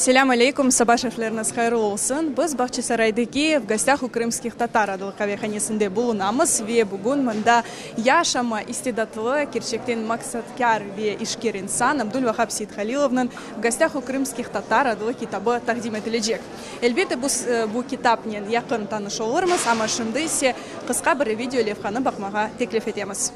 Селям алейкум, Сабашевлернас хайрул олсын. Біз Бахчисарайдыки в гостях у крымских татар адылқавеханесінде болунамыз. Ве бугун мында яшама истедатлы керчектен максаткар ве ишкер инсан Абдульвахаб Сейдхалиловнын в гостях у крымских татар адылы китабы тақдим етілежек. Элбеті бұл китапнен яқын таныш олырмыз, ама шынды ise қысқа бір видео левханы бақмаға теклиф етеміз.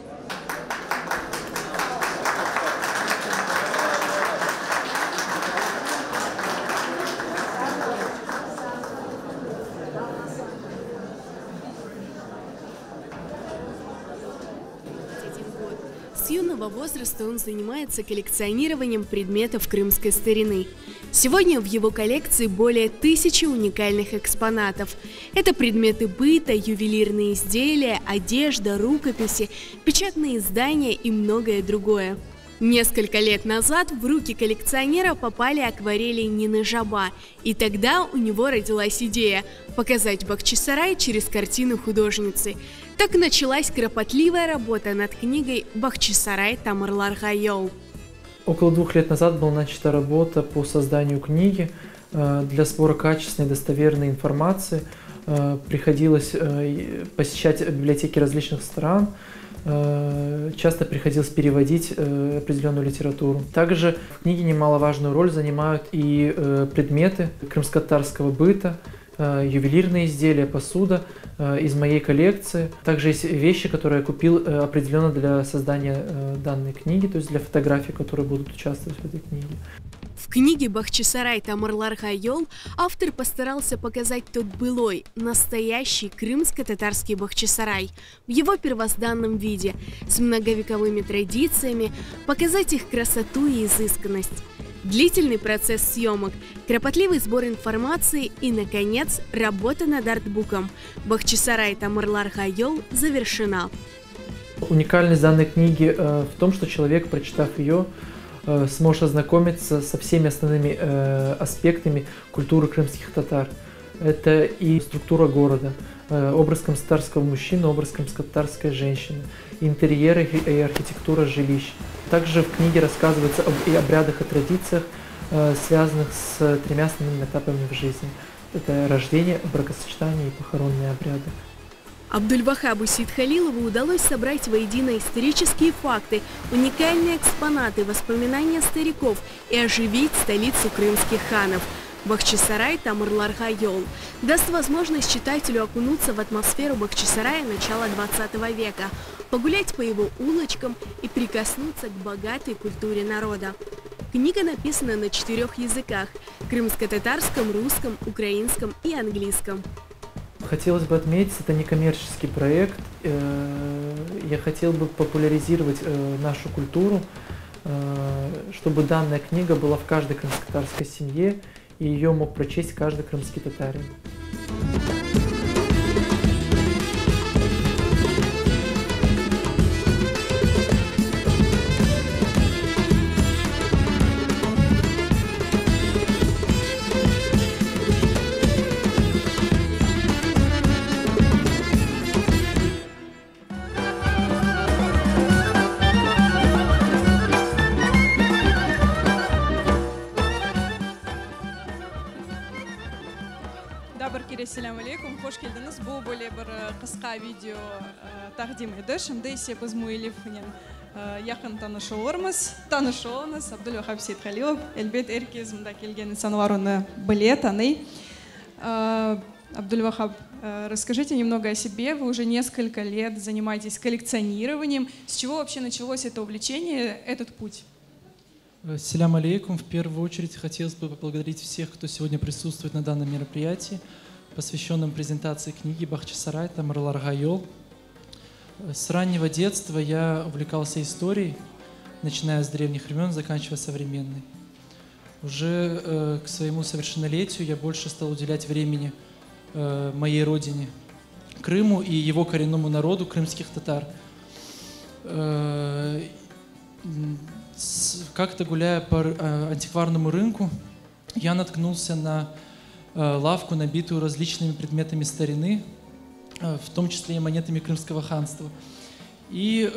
С юного возраста он занимается коллекционированием предметов крымской старины. Сегодня в его коллекции более 1000 уникальных экспонатов. Это предметы быта, ювелирные изделия, одежда, рукописи, печатные издания и многое другое. Несколько лет назад в руки коллекционера попали акварели Нины Жаба, и тогда у него родилась идея показать Бахчисарай через картину художницы. Так началась кропотливая работа над книгой «Бахчисарай Тамырларга Йол». Около 2 лет назад была начата работа по созданию книги. Для сбора качественной и достоверной информации приходилось посещать библиотеки различных стран, часто приходилось переводить определенную литературу. Также в книге немаловажную роль занимают и предметы крымско-татарского быта, ювелирные изделия, посуда из моей коллекции. Также есть вещи, которые я купил определенно для создания данной книги, то есть для фотографий, которые будут участвовать в этой книге. В книге «Бахчисарай Тамырларга Йол» автор постарался показать тот былой, настоящий крымско-татарский Бахчисарай в его первозданном виде, с многовековыми традициями, показать их красоту и изысканность. Длительный процесс съемок, кропотливый сбор информации и, наконец, работа над артбуком «Бахчисарай Тамырларга Йол» завершена. Уникальность данной книги в том, что человек, прочитав ее, сможет ознакомиться со всеми основными аспектами культуры крымских татар. Это и структура города, образ крымско-татарского мужчины, образ крымско-татарской женщины, интерьеры и архитектура жилищ. Также в книге рассказывается об обрядах и традициях, связанных с 3 основными этапами в жизни. Это рождение, бракосочетание и похоронные обряды. Абдульвахабу Сейдхалилову удалось собрать воедино исторические факты, уникальные экспонаты, воспоминания стариков и оживить столицу крымских ханов. Бахчисарай Тамырларга Йол даст возможность читателю окунуться в атмосферу Бахчисарая начала 20 века, погулять по его улочкам и прикоснуться к богатой культуре народа. Книга написана на 4 языках – крымско-татарском, русском, украинском и английском. Хотелось бы отметить, это некоммерческий проект. Я хотел бы популяризировать нашу культуру, чтобы данная книга была в каждой крымско-татарской семье, и ее мог прочесть каждый крымский татарин. Селям алейкум, хош келдіңіз. Бұл бөле бір қысқа видео тақдим еді. Шынды есе біз мұйлифінен яқын таныш олырмыз. Таныш олыңыз Абдульвахаб Сейдхалилов. Әлбет әркез мұнда келген инсанлар оны біле, таный. Абдульвахаб, расскажите немного о себе. Вы уже несколько лет занимаетесь коллекционированием. С чего вообще началось это увлечение, этот путь? Селям алейкум. В первую очередь хотелось бы поблагодарить всех, кто сегодня присутствует на данном мероприятии, посвященном презентации книги «Бахчисарай Тамырларга Йол». С раннего детства я увлекался историей, начиная с древних времен, заканчивая современной. Уже к своему совершеннолетию я больше стал уделять времени моей родине, Крыму и его коренному народу, крымских татар. Как-то гуляя по антикварному рынку, я наткнулся на лавку, набитую различными предметами старины, в том числе и монетами Крымского ханства. И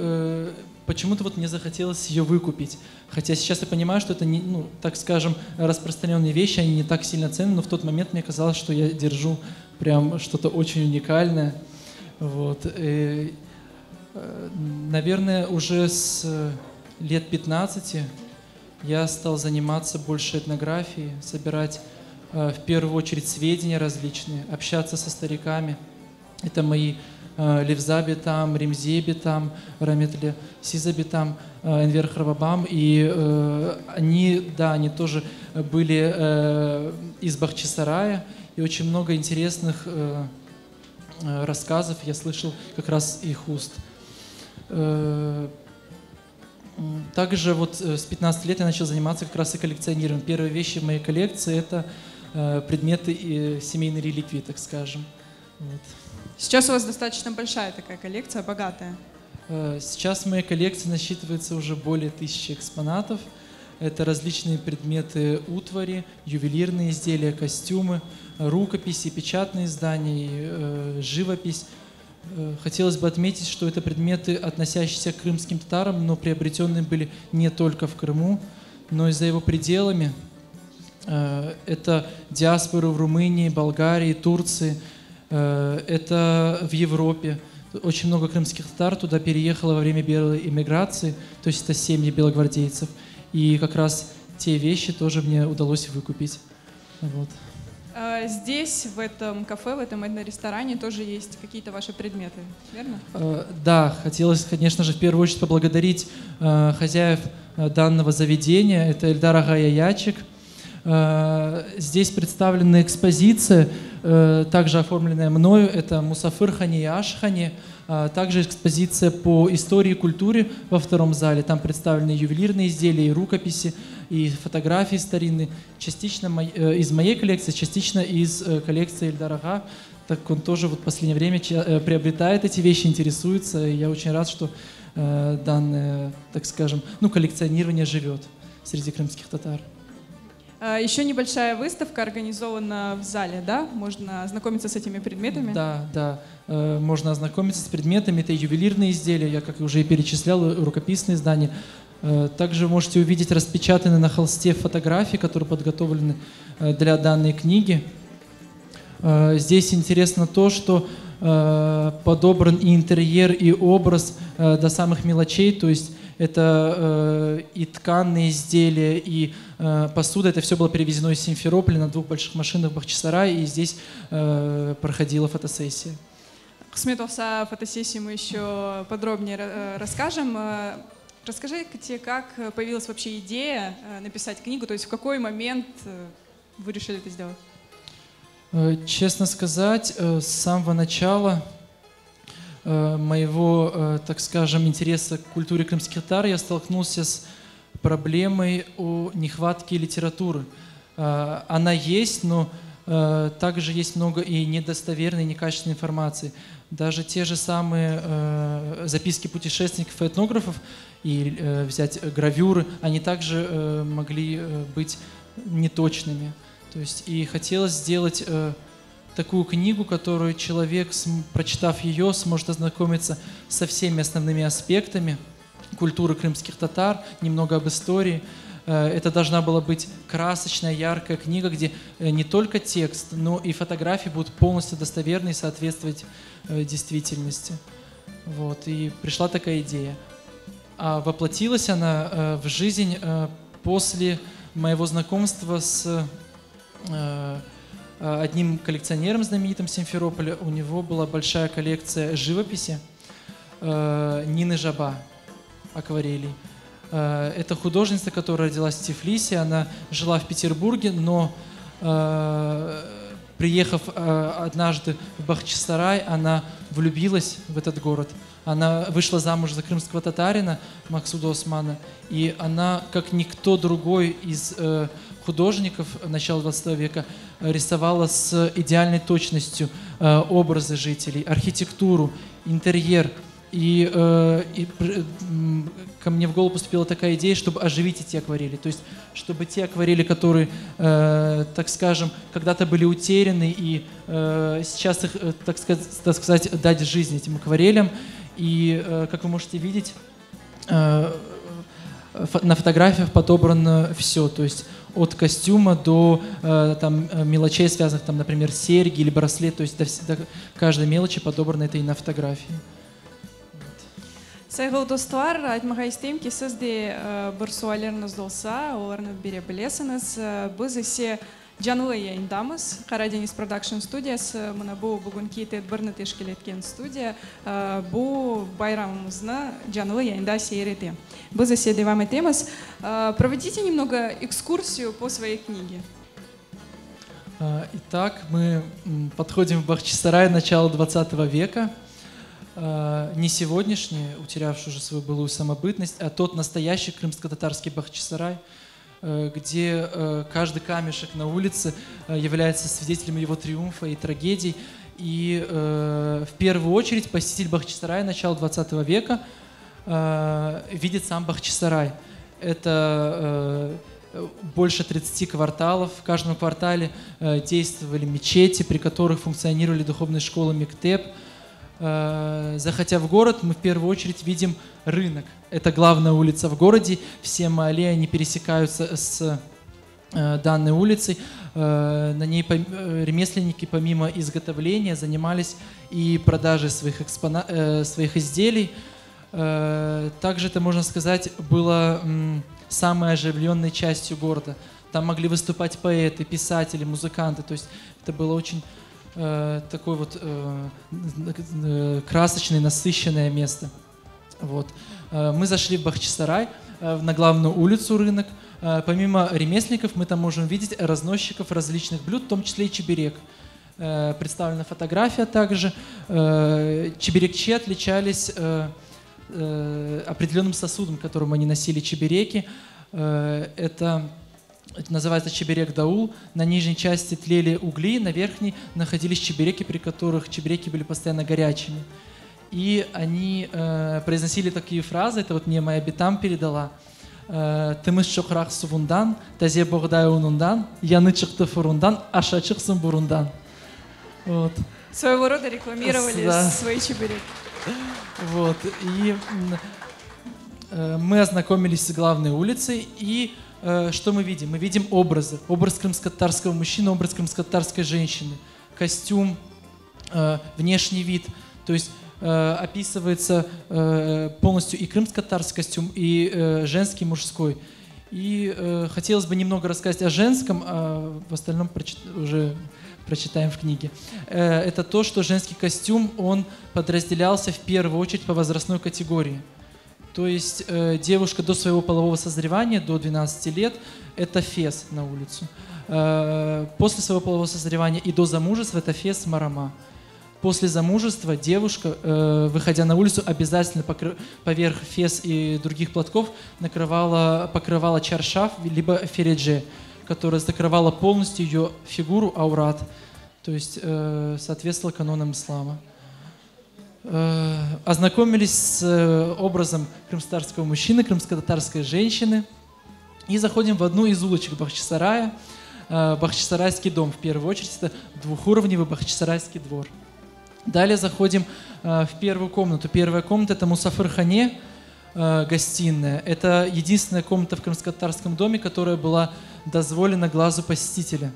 почему-то вот мне захотелось ее выкупить. Хотя сейчас я понимаю, что это, не, ну, так скажем, распространенные вещи, они не так сильно ценны, но в тот момент мне казалось, что я держу прям что-то очень уникальное. Вот. И, наверное, уже с лет 15 я стал заниматься больше этнографией, собирать в первую очередь сведения различные, общаться со стариками. Это мои Левза Бетам, Римзе Бетам, Раметле Сиза Бетам, Энвер Хравабам. И они, да, они тоже были из Бахчисарая, и очень много интересных рассказов я слышал как раз их уст. Также вот с 15 лет я начал заниматься как раз и коллекционированием. Первые вещи в моей коллекции — это предметы и семейные реликвии, так скажем. Вот. Сейчас у вас достаточно большая такая коллекция, богатая. Сейчас в моей коллекции насчитывается уже более 1000 экспонатов. Это различные предметы утвари, ювелирные изделия, костюмы, рукописи, печатные издания, живопись. Хотелось бы отметить, что это предметы, относящиеся к крымским татарам, но приобретенные были не только в Крыму, но и за его пределами. Это диаспоры в Румынии, Болгарии, Турции. Это в Европе. Очень много крымских татар туда переехало во время белой эмиграции, то есть это семьи белогвардейцев. И как раз те вещи тоже мне удалось выкупить. Вот. Здесь, в этом кафе, в этом этно-ресторане тоже есть какие-то ваши предметы, верно? Да, хотелось, конечно же, в первую очередь поблагодарить хозяев данного заведения. Это Эльдар Ага Яячик. Здесь представлена экспозиция, также оформленная мною, это Мусафыр Хани и Аш-Хани, также экспозиция по истории и культуре во втором зале, там представлены ювелирные изделия и рукописи, и фотографии старинные, частично из моей коллекции, частично из коллекции Эльдара Ага, так как он тоже вот в последнее время приобретает эти вещи, интересуется, и я очень рад, что данное, так скажем, коллекционирование живет среди крымских татар. Еще небольшая выставка организована в зале, да? Можно ознакомиться с этими предметами? Да, можно ознакомиться с предметами. Это ювелирные изделия, я, как уже и перечислял, рукописные издания. Также вы можете увидеть распечатанные на холсте фотографии, которые подготовлены для данной книги. Здесь интересно то, что подобран и интерьер, и образ до самых мелочей, то есть это и тканные изделия, и посуда. Это все было перевезено из Симферополя на 2 больших машинах в Бахчисарай, и здесь проходила фотосессия. Кысмет болса, фотосессию мы еще подробнее расскажем. Расскажите, как появилась вообще идея написать книгу, то есть в какой момент вы решили это сделать? Честно сказать, с самого начала моего, так скажем, интереса к культуре крымских татар я столкнулся с проблемой о нехватке литературы. Она есть, но также есть много и недостоверной, и некачественной информации. Даже те же самые записки путешественников и этнографов, и взять гравюры, они также могли быть неточными. То есть и хотелось сделать такую книгу, которую человек, прочитав ее, сможет ознакомиться со всеми основными аспектами культуры крымских татар, немного об истории. Это должна была быть красочная, яркая книга, где не только текст, но и фотографии будут полностью достоверны и соответствовать действительности. Вот. И пришла такая идея. А воплотилась она в жизнь после моего знакомства с одним коллекционером знаменитым Симферополя. У него была большая коллекция живописи Нины Жаба, акварелей. Это художница, которая родилась в Тифлисе, она жила в Петербурге, но приехав однажды в Бахчисарай, она влюбилась в этот город. Она вышла замуж за крымского татарина Максуда Османа, и она, как никто другой из художников начала 20 века, рисовала с идеальной точностью образы жителей, архитектуру, интерьер. И ко мне в голову поступила такая идея, чтобы оживить эти акварели. То есть, чтобы те акварели, которые, так скажем, когда-то были утеряны, и сейчас их, так сказать, дать жизнь этим акварелям. И, как вы можете видеть, на фотографиях подобрано все, то есть от костюма до там, мелочей, связанных, там, например, серьги или браслет, то есть до каждой мелочи подобрано это и на фотографии. Сайгыл достар, айтмага истейм ки сізде бір суалеріңіз болса, оларны бере білесіңіз. Біз есе жанлы яйындамыз. Қара Дениз Продакшн студиясы, мұна бұл бүгін кейтет бірні тешкел еткен студия. Бұл байрамымызны жанлы яйында сейреті. Біз есе девам етеміз. Проведите немного экскурсию по своей книге. Итак, мы подходим в Бахчисарай начала 20 века. Не сегодняшний, утерявший уже свою былую самобытность, а тот настоящий крымско-татарский Бахчисарай, где каждый камешек на улице является свидетелем его триумфа и трагедий. И в первую очередь посетитель Бахчисарая начала 20 века видит сам Бахчисарай. Это больше 30 кварталов. В каждом квартале действовали мечети, при которых функционировали духовные школы Мектеп. Заходя в город, мы в первую очередь видим рынок. Это главная улица в городе. Все аллеи, они пересекаются с данной улицей. На ней ремесленники помимо изготовления занимались и продажей своих изделий. Также это, можно сказать, было самой оживленной частью города. Там могли выступать поэты, писатели, музыканты. То есть это было очень такое вот красочное, насыщенное место. Вот. Мы зашли в Бахчисарай, на главную улицу, рынок. Помимо ремесленников мы там можем видеть разносчиков различных блюд, в том числе и чеберек. Представлена фотография также. Чеберекчи отличались определенным сосудом, которым они носили чебереки. Это называется чеберек даул. На нижней части тлели угли, на верхней находились чебереки, при которых чебереки были постоянно горячими. И они произносили такие фразы, это вот мне моя битам передала. «Тымыс чоқрақ сувундан, тазе богдай унундан, яны чықты фурундан, аша чықсын бурундан». Вот. Своего рода рекламировали свои чебереки. Вот. И мы ознакомились с главной улицей, и что мы видим? Мы видим образы. Образ крымско-татарского мужчины, образ крымско-татарской женщины. Костюм, внешний вид. То есть описывается полностью и крымско-татарский костюм, и женский, мужской. И хотелось бы немного рассказать о женском, а в остальном уже прочитаем в книге. Это то, что женский костюм, он подразделялся в первую очередь по возрастной категории. То есть девушка до своего полового созревания, до 12 лет, это фес на улицу. После своего полового созревания и до замужества это фес марама. После замужества девушка, выходя на улицу, обязательно поверх фес и других платков покрывала чаршаф, либо фередже, которая закрывала полностью ее фигуру, аурат, то есть соответствовала канонам ислама. Ознакомились с образом крымско-татарского мужчины, крымско-татарской женщины и заходим в одну из улочек Бахчисарая, Бахчисарайский дом. В первую очередь это двухуровневый Бахчисарайский двор. Далее заходим в первую комнату. Первая комната — это Мусафыр-хане, гостиная. Это единственная комната в крымско-татарском доме, которая была дозволена глазу посетителя.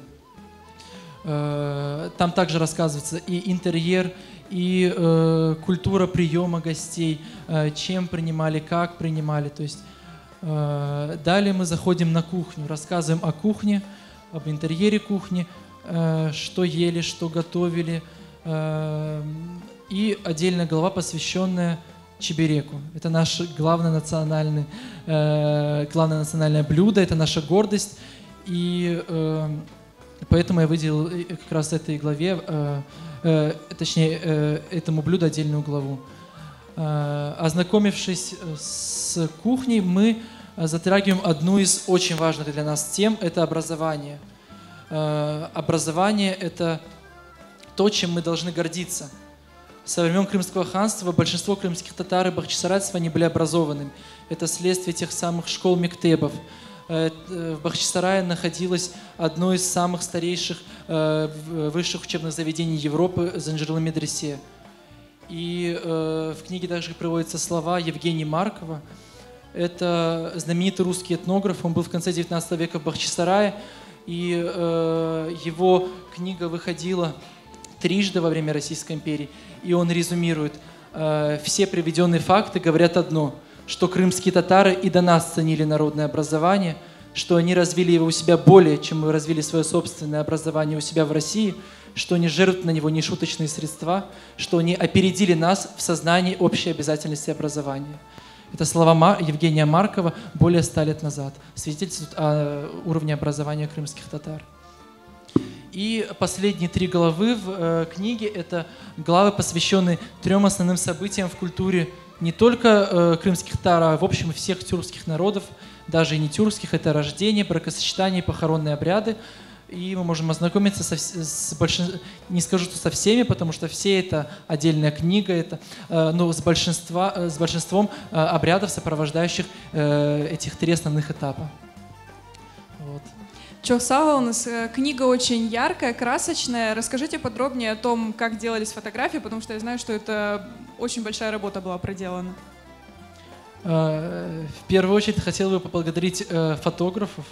Там также рассказывается и интерьер, и культура приема гостей, чем принимали, как принимали. То есть, далее мы заходим на кухню, рассказываем о кухне, об интерьере кухни, что ели, что готовили. И отдельная глава, посвященная чебереку. Это наше главное национальное блюдо, это наша гордость. И поэтому я выделил как раз этой главе, точнее, этому блюду отдельную главу. Ознакомившись с кухней, мы затрагиваем одну из очень важных для нас тем – это образование. Образование – это то, чем мы должны гордиться. Со времен Крымского ханства большинство крымских татар и бахчисарайцев они были образованными. Это следствие тех самых школ мектебов. В Бахчисарае находилось одно из самых старейших высших учебных заведений Европы – Занжирлы медресе. И в книге также приводятся слова Евгения Маркова, Это знаменитый русский этнограф, он был в конце 19 века в Бахчисарае, и его книга выходила трижды во время Российской империи, и он резюмирует: все приведенные факты говорят одно, что крымские татары и до нас ценили народное образование, что они развили его у себя более, чем мы развили свое собственное образование у себя в России, что они жертвуют на него нешуточные средства, что они опередили нас в сознании общей обязательности образования. Это слова Евгения Маркова более 100 лет назад, свидетельствуют о уровне образования крымских татар. И последние 3 главы в книге – это главы, посвященные 3 основным событиям в культуре не только крымских татар, а в общем всех тюркских народов, даже и не тюркских. Это рождение, бракосочетание и похоронные обряды. И мы можем ознакомиться с большинством, не скажу, что со всеми, потому что все это отдельная книга, но с большинством обрядов, сопровождающих этих 3 основных этапа. Вот. Чосава, у нас книга очень яркая, красочная. Расскажите подробнее о том, как делались фотографии, потому что я знаю, что это очень большая работа была проделана. В первую очередь хотел бы поблагодарить фотографов,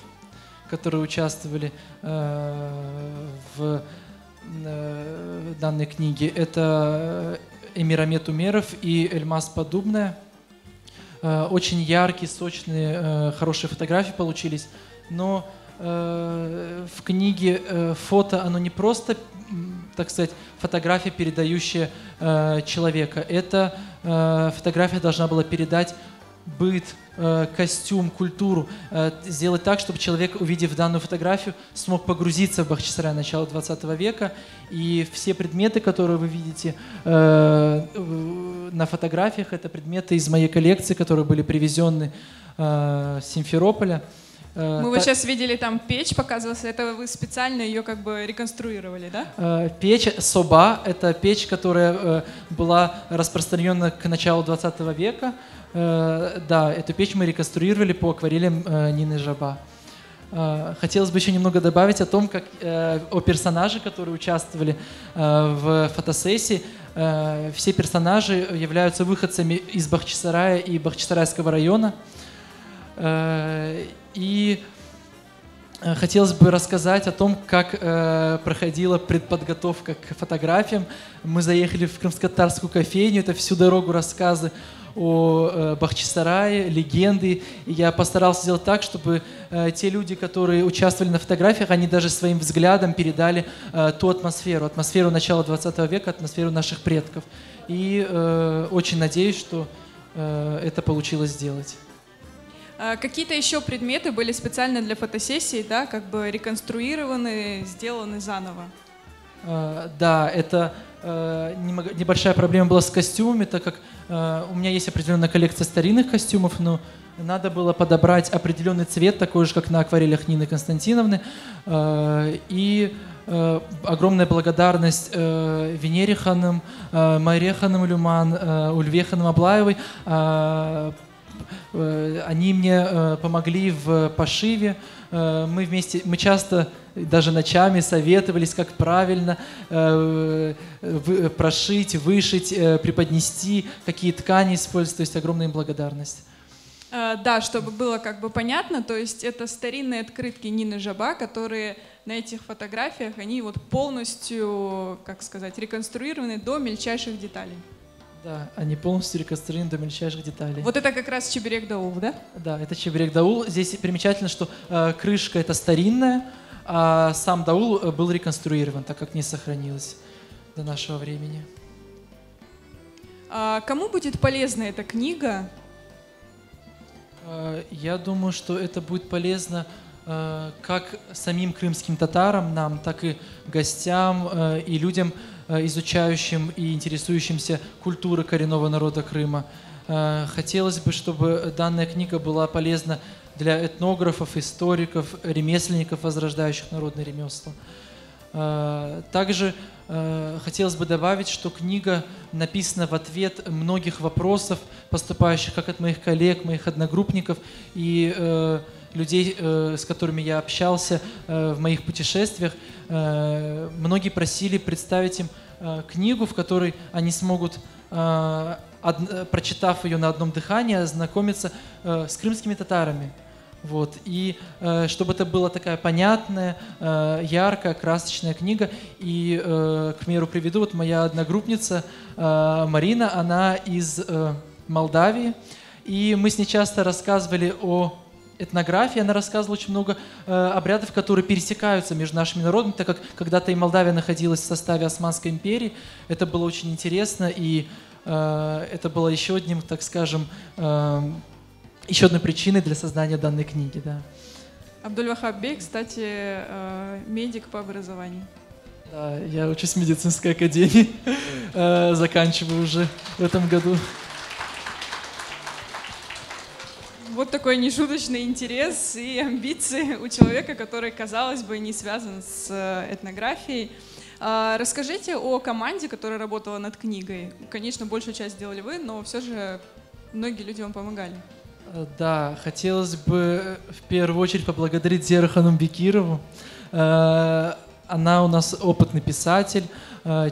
которые участвовали в данной книге. Это Эмирамет Умеров и Эльмаз Подубная. Очень яркие, сочные, хорошие фотографии получились, но в книге фото, оно не просто, так сказать, фотография, передающая человека. Эта фотография должна была передать быт, костюм, культуру, сделать так, чтобы человек, увидев данную фотографию, смог погрузиться в Бахчисарай начала 20 века. И все предметы, которые вы видите на фотографиях, это предметы из моей коллекции, которые были привезены с Симферополя. Мы вот сейчас видели, там печь показывалась, это вы специально ее как бы реконструировали, да? Печь соба, это печь, которая была распространена к началу 20 века. Да, эту печь мы реконструировали по акварелям Нины Жаба. Хотелось бы еще немного добавить о том, о персонажах, которые участвовали в фотосессии. Все персонажи являются выходцами из Бахчисарая и Бахчисарайского района. И хотелось бы рассказать о том, как проходила предподготовка к фотографиям. Мы заехали в крымско-татарскую кофейню, это всю дорогу рассказы о Бахчисарае, легенды. И я постарался сделать так, чтобы те люди, которые участвовали на фотографиях, они даже своим взглядом передали ту атмосферу начала 20 века, атмосферу наших предков. И очень надеюсь, что это получилось сделать. Какие-то еще предметы были специально для фотосессии, да, как бы реконструированы, сделаны заново? Да, это небольшая проблема была с костюмами, так как у меня есть определенная коллекция старинных костюмов, но надо было подобрать определенный цвет, такой же, как на акварелях Нины Константиновны. И огромная благодарность Венере Ханым, Майре Ханым Люман, Ульве Ханым Аблаевой. Они мне помогли в пошиве. Мы часто даже ночами советовались, как правильно прошить, вышить, преподнести, какие ткани использовать. То есть огромная им благодарность. Да, чтобы было как бы понятно, то есть это старинные открытки Нины Жаба, которые на этих фотографиях, они вот полностью, как сказать, реконструированы до мельчайших деталей. Да, они полностью реконструированы до мельчайших деталей. Вот это как раз Чеберек-Даул, да? Да, это Чеберек-Даул. Здесь примечательно, что крышка это старинная, а сам даул был реконструирован, так как не сохранилось до нашего времени. Кому будет полезна эта книга? Я думаю, что это будет полезно как самим крымским татарам, нам, так и гостям и людям, изучающим и интересующимся культурой коренного народа Крыма. Хотелось бы, чтобы данная книга была полезна для этнографов, историков, ремесленников, возрождающих народные ремесла. Также хотелось бы добавить, что книга написана в ответ многих вопросов, поступающих как от моих коллег, моих одногруппников и людей, с которыми я общался в моих путешествиях. Многие просили представить им книгу, в которой они смогут, прочитав ее на одном дыхании, ознакомиться с крымскими татарами. Вот. И чтобы это была такая понятная, яркая, красочная книга. И, к примеру, приведу, вот моя одногруппница Марина, она из Молдавии. И мы с ней часто рассказывали о этнографии. Она рассказывала очень много обрядов, которые пересекаются между нашими народами, так как когда-то и Молдавия находилась в составе Османской империи. Это было очень интересно, и это было еще одним, так скажем, еще одной причиной для создания данной книги. Да. Абдуль-Вахаб Бей, кстати, медик по образованию. Да, я учусь в медицинской академии, заканчиваю уже в этом году. Вот такой нешуточный интерес и амбиции у человека, который, казалось бы, не связан с этнографией. Расскажите о команде, которая работала над книгой. Конечно, большую часть сделали вы, но все же многие люди вам помогали. Да, хотелось бы в первую очередь поблагодарить Зеру Ханум Бекирову. Она у нас опытный писатель,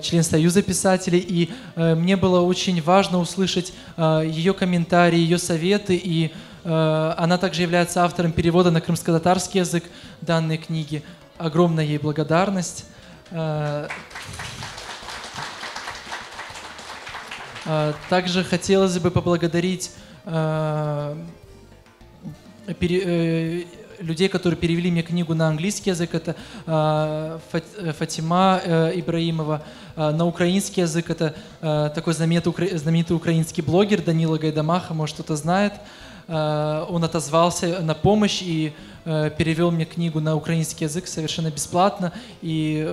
член Союза писателей, и мне было очень важно услышать ее комментарии, ее советы, и она также является автором перевода на крымско-татарский язык данной книги. Огромная ей благодарность. Также хотелось бы поблагодарить людей, которые перевели мне книгу на английский язык. Это Фатима Ибраимова. На украинский язык это такой знаменитый украинский блогер Данила Гайдамаха, может, кто-то знает. Он отозвался на помощь и перевел мне книгу на украинский язык совершенно бесплатно. И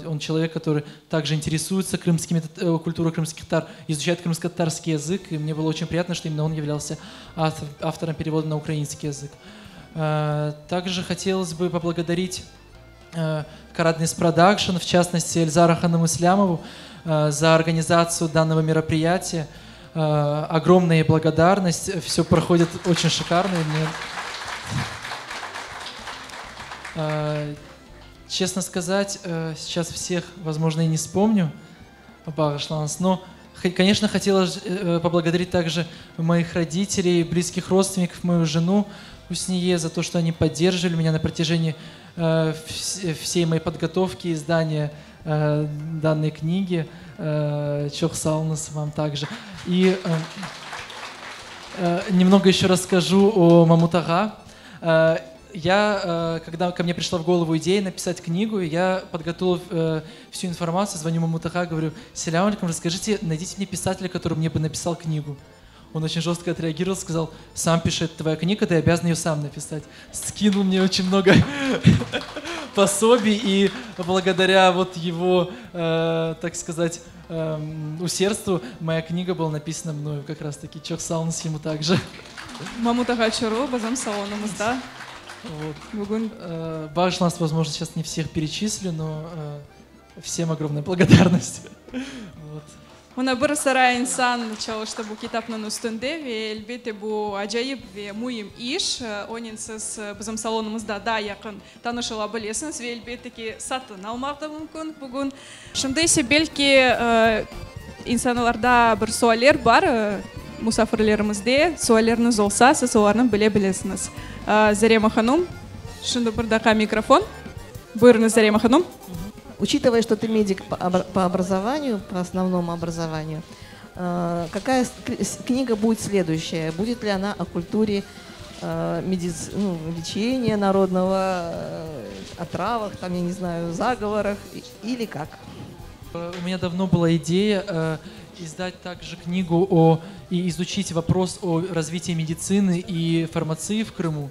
он человек, который также интересуется культурой крымских татар, изучает крымско-татарский язык. И мне было очень приятно, что именно он являлся автором перевода на украинский язык. Также хотелось бы поблагодарить Караднис Продакшн, в частности Эльзара Ханум Ислямову, за организацию данного мероприятия. Огромная благодарность, все проходит очень шикарно. Честно сказать, сейчас всех, возможно, и не вспомню, но, конечно, хотелось поблагодарить также моих родителей, близких родственников, мою жену Усние за то, что они поддерживали меня на протяжении всей моей подготовки и издания данной книги. Чохсалнас вам также. И немного еще расскажу о Мамутага. Когда ко мне пришла в голову идея написать книгу, я подготовил всю информацию, звоню Мамутага, говорю: «Селям алейкум, расскажите, найдите мне писателя, который мне бы написал книгу». Он очень жестко отреагировал, сказал: «Сам пишет твоя книга, ты обязан ее сам написать». Скинул мне очень много пособий, и благодаря вот его, так сказать, усердству моя книга была написана мною, как раз таки. Чохсалнас ему также. Мамутага Чору, базам салонымызда. Бажланс, возможно, сейчас не всех перечислю, но всем огромная благодарность. Мына бір сара инсан чалышты бу китапның үстінде ве әлбетте бу аҗаип ве муим иш. Оның сіз бізім салонымызда да якын танышыла білесіңіз ве әлбетте ки сатын алмақ та мүмкін бүгін. Шындай себелки инсанларда бір суалер бар мұсафирлерімізде. Суалеріңіз олса, сіз оларны біле білесіңіз. Зарема Ханум, шынды бірдақа микрофон. Бuyurunuz, Зарема Ханум. Учитывая, что ты медик по образованию, по основному образованию, какая книга будет следующая? Будет ли она о культуре лечения народного, о травах, там, я не знаю, заговорах или как? У меня давно была идея издать также книгу и изучить вопрос о развитии медицины и фармации в Крыму,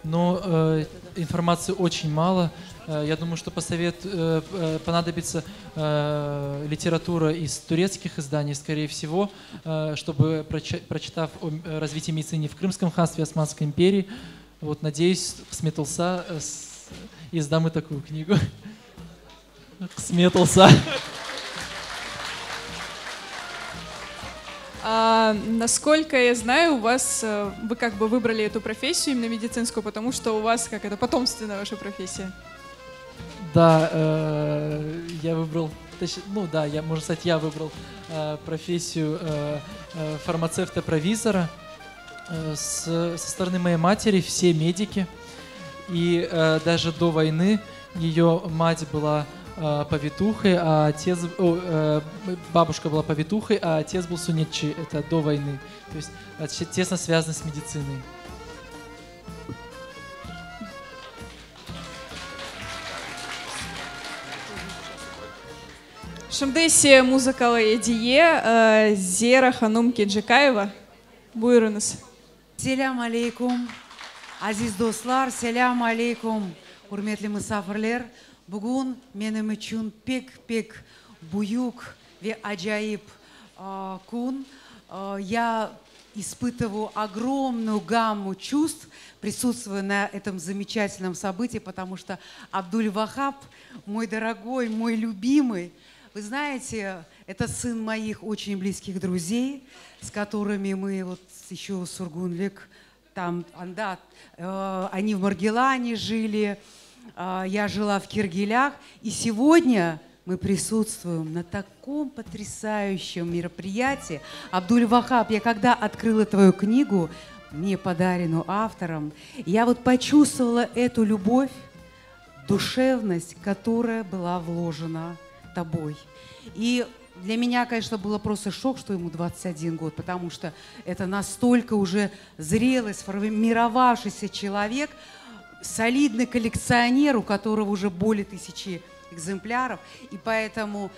но информации очень мало. Я думаю, что понадобится литература из турецких изданий, скорее всего, чтобы, прочитав о развитии медицины в Крымском ханстве Османской империи, вот, надеюсь, Сметылса издам и такую книгу. Сметылса. Насколько я знаю, вы как бы выбрали эту профессию именно медицинскую, потому что у вас как это потомственная ваша профессия. Да, я выбрал ну да, можно сказать, я выбрал профессию фармацевта-провизора. Со стороны моей матери все медики. И даже до войны ее мать была повитухой, а отец, бабушка была повитухой, а отец был суннетчи, это до войны. То есть тесно связано с медициной. Шымдысе музыкалы едие Зера Ханум Кенжикаева. Buyurunuz. Selam aleykum. Aziz dostlar, selam aleykum. Hürmetli misafirler. Bugün benim için pek büyük ve acayip gün. Я испытываю огромную гамму чувств, присутствуя на этом замечательном событии, потому что Абдуль-Вахаб, мой дорогой, мой любимый, вы знаете, это сын моих очень близких друзей, с которыми мы вот еще Сургунлик, там, они в Маргелане жили, я жила в Киргилях, и сегодня мы присутствуем на таком потрясающем мероприятии. Абдуль-Вахаб, я когда открыла твою книгу, мне подаренную автором, я вот почувствовала эту любовь, душевность, которая была вложена тобой. И для меня, конечно, было просто шок, что ему 21 год, потому что это настолько уже зрелый, сформировавшийся человек, солидный коллекционер, у которого уже более 1000 экземпляров. И поэтому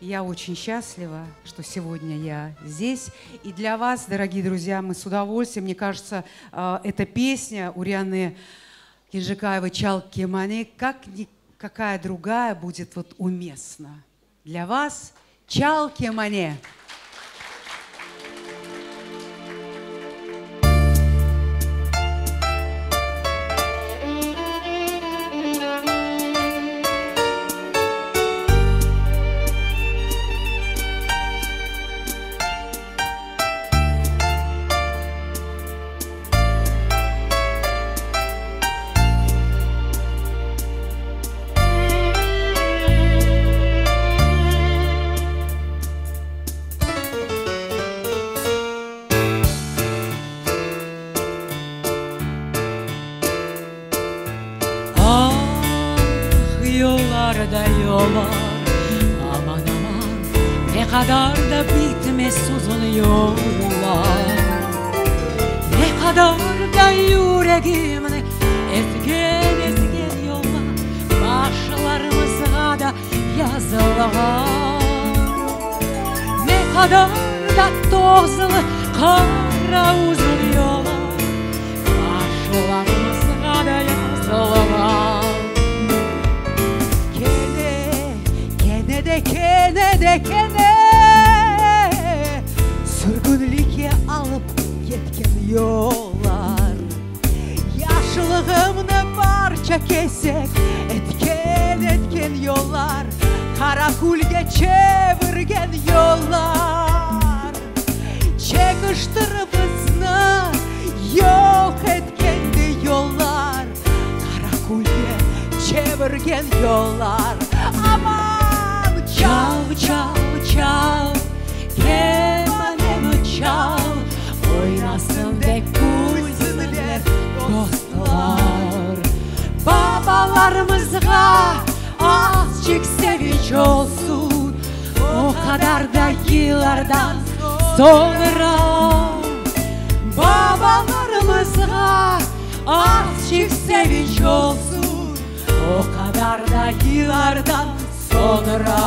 я очень счастлива, что сегодня я здесь. И для вас, дорогие друзья, мы с удовольствием, мне кажется, эта песня Урианы Кенжикаевой «Чал Кемане», как никакая другая будет вот уместна. Для вас «Чал Кемане». Yollarda yollar, aman aman, ne kadar da bitmez uzun yollar. Ne kadar da yüreğimle ezgen yollar, başlarımıza da yazılar. Ne kadar da tozlu kara uzun yollar, başlarımıza da yazılar. Kene sürgünlük'e alıp gitken yollar, yaşlığımını parça kesek etken yollar, karakulge çevirgen yollar, çekiştiribizne yok etken yollar, karakulge çevirgen yollar. Aman çal çal çal, kemanımı çal, oynasın de kuzunlar dostlar. Babalarımızga azıcık sevinç olsun, o kadar da yıllardan sonra. Babalarımızga azıcık sevinç olsun, o kadar da yıllardan sonra.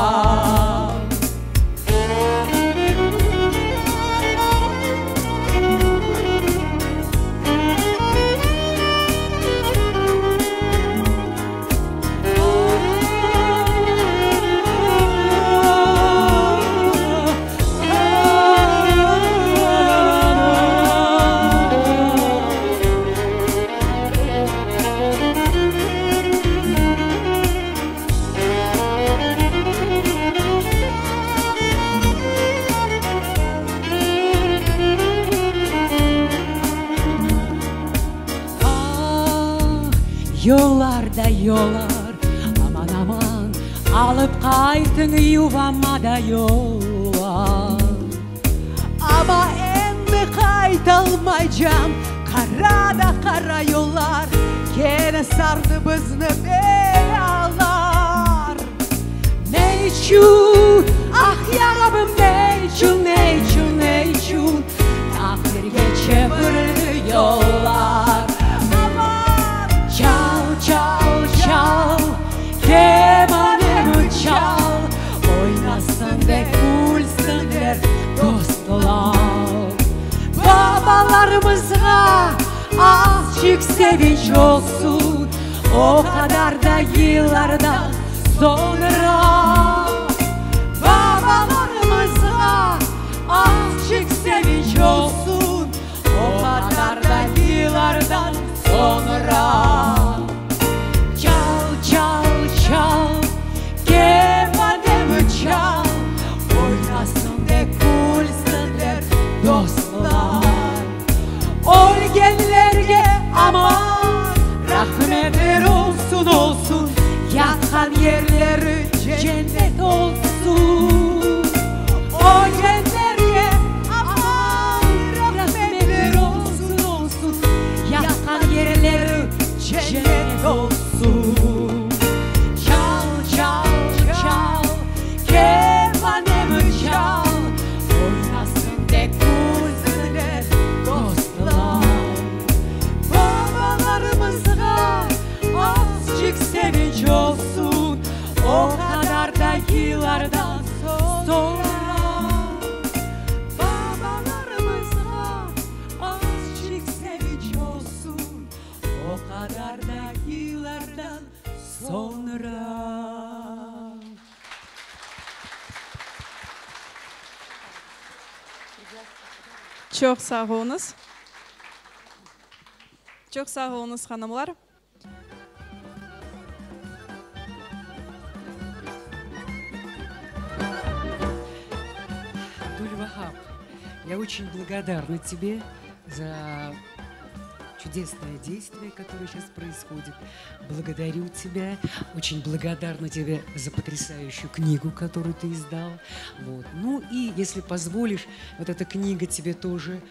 Yollarda yollar, aman aman, Alıp kaytın yuvama da yola. Ama endi kaytalmayacağım. Kara da kara yollar gene sardı bizni belalar. Neyçun, ah yarabım neyçun, neyçun, neyçun takdirge çevirdi yollar. Aman çal, çal, çal, kemanımı çal, oynasın ve gülsünler dostlar. Babalarımıza azıcık sevinç olsun, o kadar da yıllardan sonra. Babalarımıza azıcık sevinç olsun, o kadar da yıllardan sonra. Çal, çal, çal, kemanımı çal, oynasın ve gülsünler dostlar. Ölgenlerge aman rahmetler olsun olsun, yatan yerleri cennet olsun. Ölgenlerge aman rahmetler olsun olsun, yatan yerleri cennet olsun. Çal, çal, çal, kemanımı çal, oynasın de gülsünler dostlar. Babalarımıza azıcık sevinç olsun, o kadar da yıllardan sonra. Babalarımıza azıcık sevinç olsun, o kadar da yıllardan sonra. Çok sağ olunuz. Çok sağ olunuz hanımlar. Абдуль-Вахаб, я очень благодарна тебе за чудесное действие, которое сейчас происходит. Благодарю тебя, очень благодарна тебе за потрясающую книгу, которую ты издал. Вот. Ну и, если позволишь, вот эта книга тебе тоже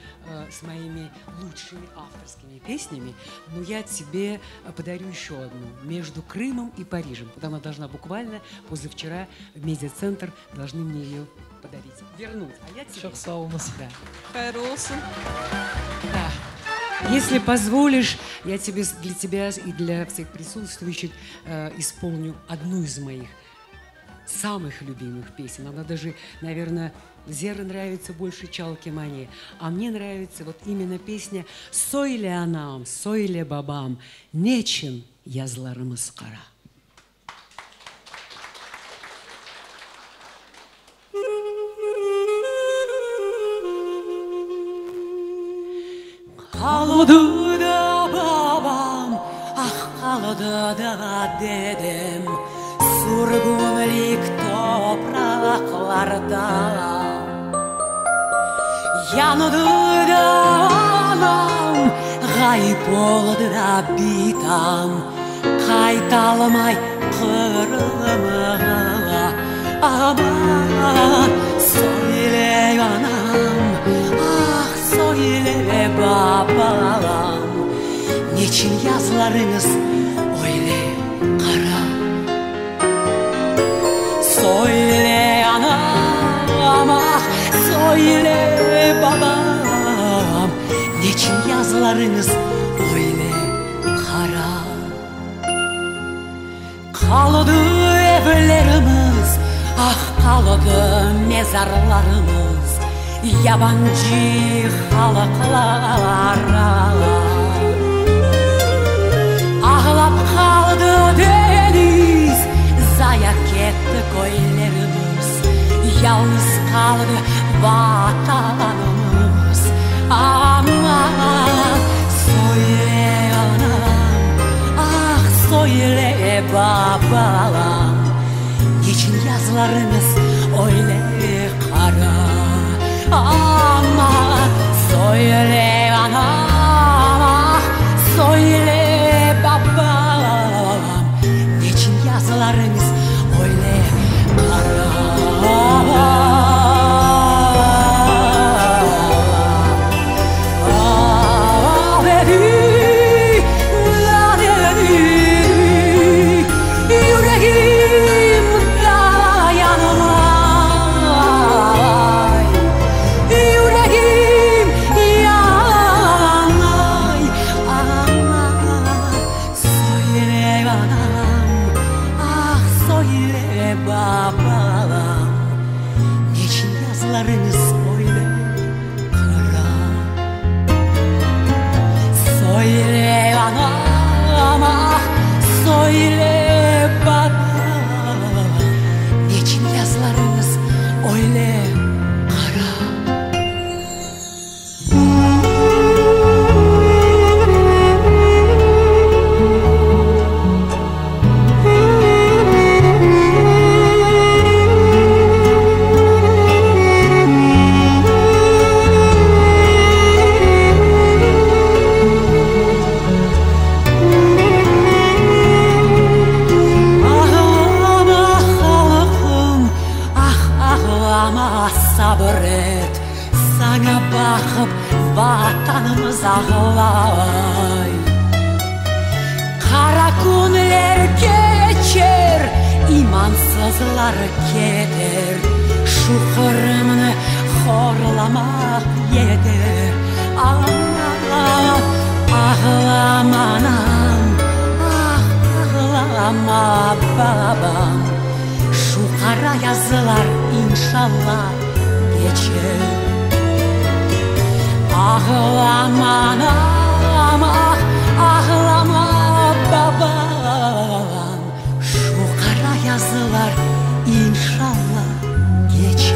с моими лучшими авторскими песнями, но я тебе подарю еще одну «Между Крымом и Парижем». Вот она должна буквально позавчера в медиацентр должны мне ее подарить, вернуть. А я тебе... Да. Хайырлы olsun. Да. Если позволишь, я тебе, для тебя и для всех присутствующих исполню одну из моих самых любимых песен. Она даже, наверное, Зере нравится больше Чалкимане, а мне нравится вот именно песня «Сойле анам, сойле бабам, нечин язларымыз кара». Kaldı da babam, ah kaldı da dedem, surgunlik topraklarda. Yandı da anam, gayip oldu da bitam, kaytalmay Kırım'a. Aman söyle anam, ah söyle babam, niçin yazlarınız öyle kara? Söyle anam, ah söyle babam, niçin yazlarınız öyle kara? Kaldı evlerimiz, ah kaldı mezarlarımız, yabancı halklara. Ağlap kaldı deniz, zayak etti koylarımız, yalnız kaldı vatanımız. Aman söyle anam, ah söyle babam, niçin yazlarınız öyle kara? Aman söyle anam, söyle babam, niçin yazlarınız öyle bakıp vatanımız ağlay. Kara günler geçer, imansızlar keder. Şu Kırım'ını horlamak yeter. Ağlama, ağlama anam, ağlama babam. Şu kara yazılar inşallah geçer. Ağlama anam, ağlama babam. Şu kara yazılar inşallah geçer.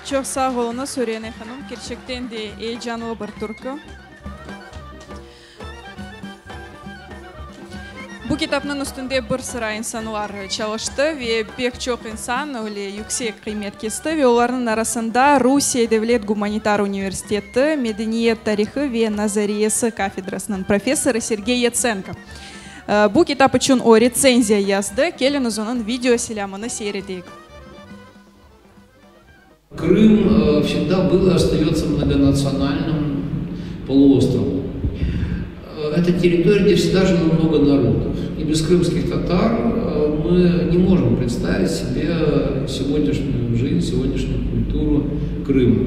Çok sağ olunuz Hürriyene Hanım. Gerçekten de heyecanlı bir türkü. Bu kitapның üstünde bir sıra insanlar çalıştı ve pek çok insan öyle yüksek kıymet kesti ve onların arasında Rusya Devlet Gumanitar Üniversiteti Medeniyet Tarihi ve Nazariyesi kafedrasının profesörü Sergey Yatsenko. Bu kitap için o recenziya yazdı. Geliniz onun video selamını seyredeyik. Крым всегда был и остается многонациональным полуостровом. Это территория, где всегда жило много народов. И без крымских татар мы не можем представить себе сегодняшнюю жизнь, сегодняшнюю культуру Крыма.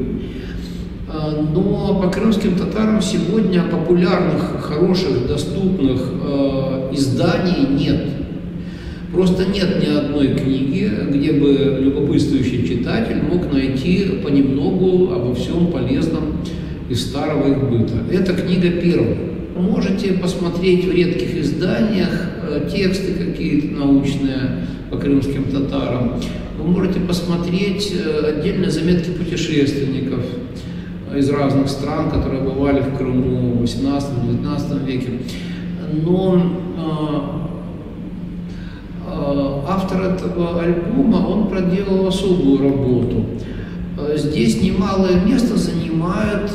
Но по крымским татарам сегодня популярных, хороших, доступных изданий нет. Просто нет ни одной книги, где бы любопытствующий читатель мог найти понемногу обо всем полезном из старого их быта. Эта книга первая. Можете посмотреть в редких изданиях тексты какие-то научные по крымским татарам. Вы можете посмотреть отдельные заметки путешественников из разных стран, которые бывали в Крыму в XVIII-XIX веке. Но автор этого альбома, он проделал особую работу. Здесь немалое место занимает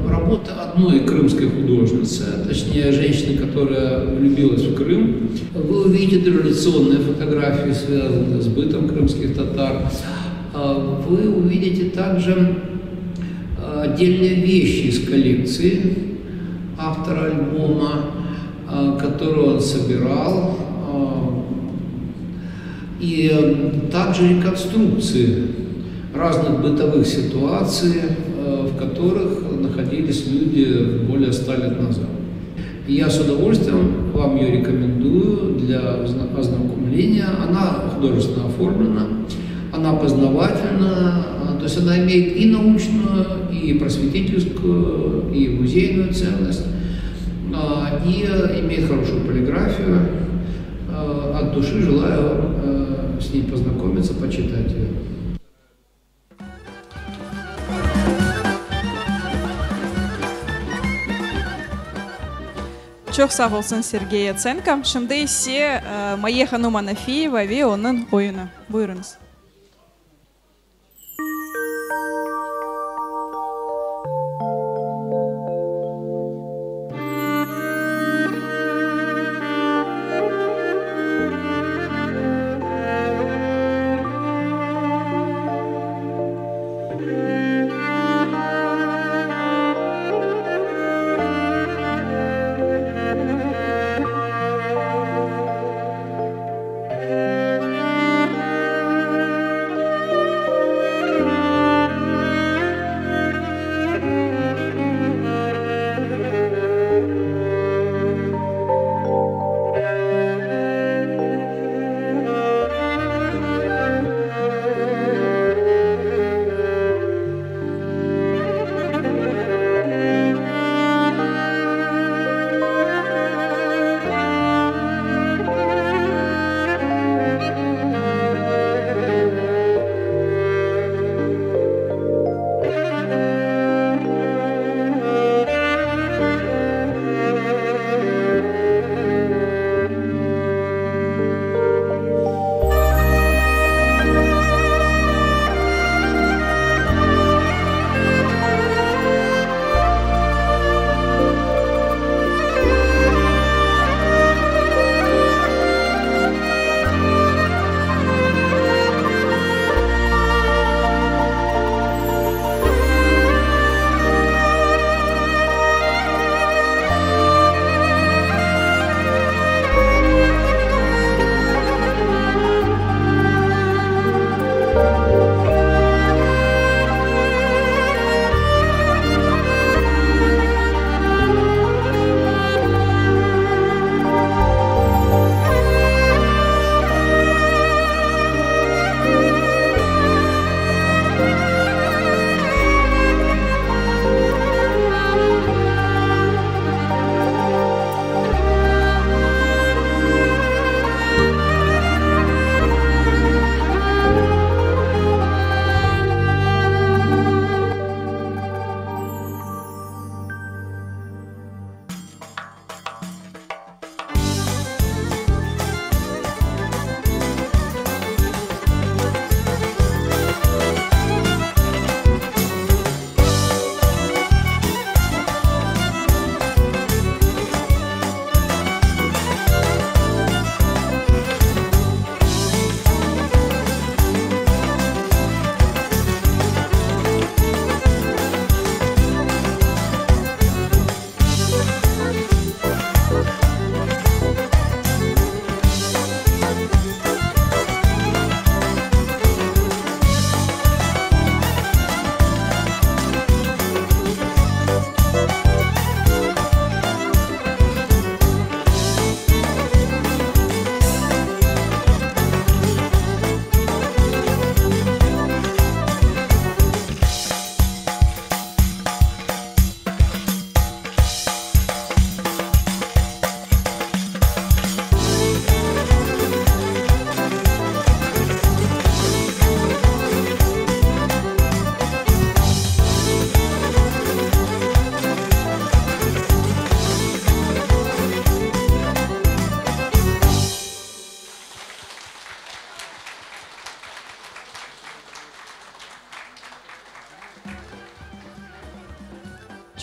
работа одной крымской художницы, точнее женщины, которая влюбилась в Крым. Вы увидите дореволюционные фотографии, связанные с бытом крымских татар. Вы увидите также отдельные вещи из коллекции автора альбома, которую он собирал. И также реконструкции разных бытовых ситуаций, в которых находились люди более 100 лет назад. И я с удовольствием вам ее рекомендую для ознакомления. Она художественно оформлена, она познавательна, то есть она имеет и научную, и просветительскую, и музейную ценность, и имеет хорошую полиграфию. От души желаю с ней познакомиться, почитать ее. Çok sağ olsun Sergey Yatsenko. Şimdi ise Maya Hanım Anafiyeva ve onun oyunu. Buyurunuz.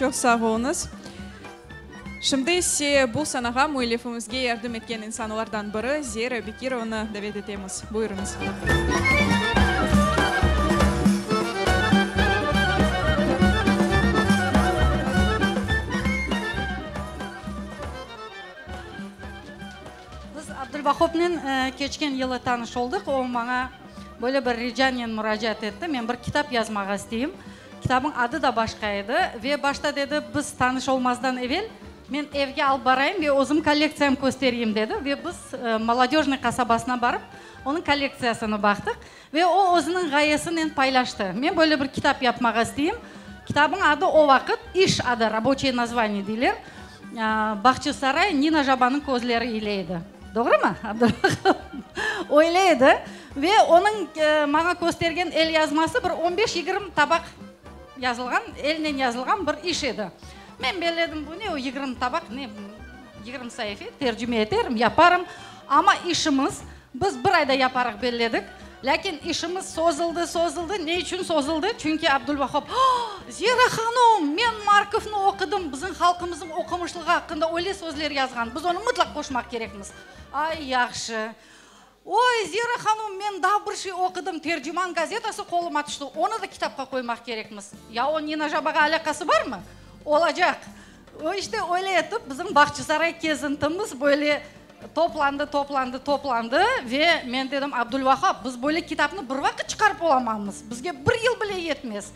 Çok sağ olunuz. Şimdi ise bu sanağa müellifimizge yardım etken insanlardan biri Zehra Bekirovna davet etemiz. Buyurunuz. Biz Abdulvahov'nin geçen yılı tanış olduk. O bana böyle bir ricanyen müracaat etti. Ben bir kitap yazmak isteyeyim. Kitabın adı da başkaydı. Ve başta dedi biz tanış olmazdan evvel men evge alıp barayım ve özüm kolleksiyam göstereyim dedi. Ve biz Молодежный kasabasına barıp onun kolleksiyasına baktık. Ve o özünün gayesini paylaştı. Ben böyle bir kitap yapmak isteyeyim. Kitabın adı o vakit iş adı, рабочее название deyler. Bahçesaray Nina Jaban'ın gözleri ileydi. Doğru mu? Öyleydi. Ve onun bana göstergen el yazması bir 15-20 tabak yazılgan, elinden yazılgan bir iş edi. Ben belledim bu ne o 20 tabak ne 20 sayfa tercüme ederim, yaparım. Ama işimiz biz bir ayda yaparak belledik. Lakin işimiz sozuldu. Ne için sozuldu? Çünkü Abdulvahab, Zehra Hanım, men Markov'ni okudum. Bizim halkımızın okumuşluğu hakkında öyle sözler yazgan. Biz onu mutlak koşmak gerekmiz. Ay yaxşı. Oy Zehra Hanım, men daha bir şey okudum. Tercüman gazetası koluma düştü. Onu da kitapka koymak gerekmiz. Ya o Nina Jabaga alakası var mı? Olacak. O işte öyle etip bizim Bahçesaray gezintimiz böyle toplandı ve men dedim Abdulvahab biz böyle kitapını bir vakit çıkarıp olamamız. Bizge bir yıl bile yetmez.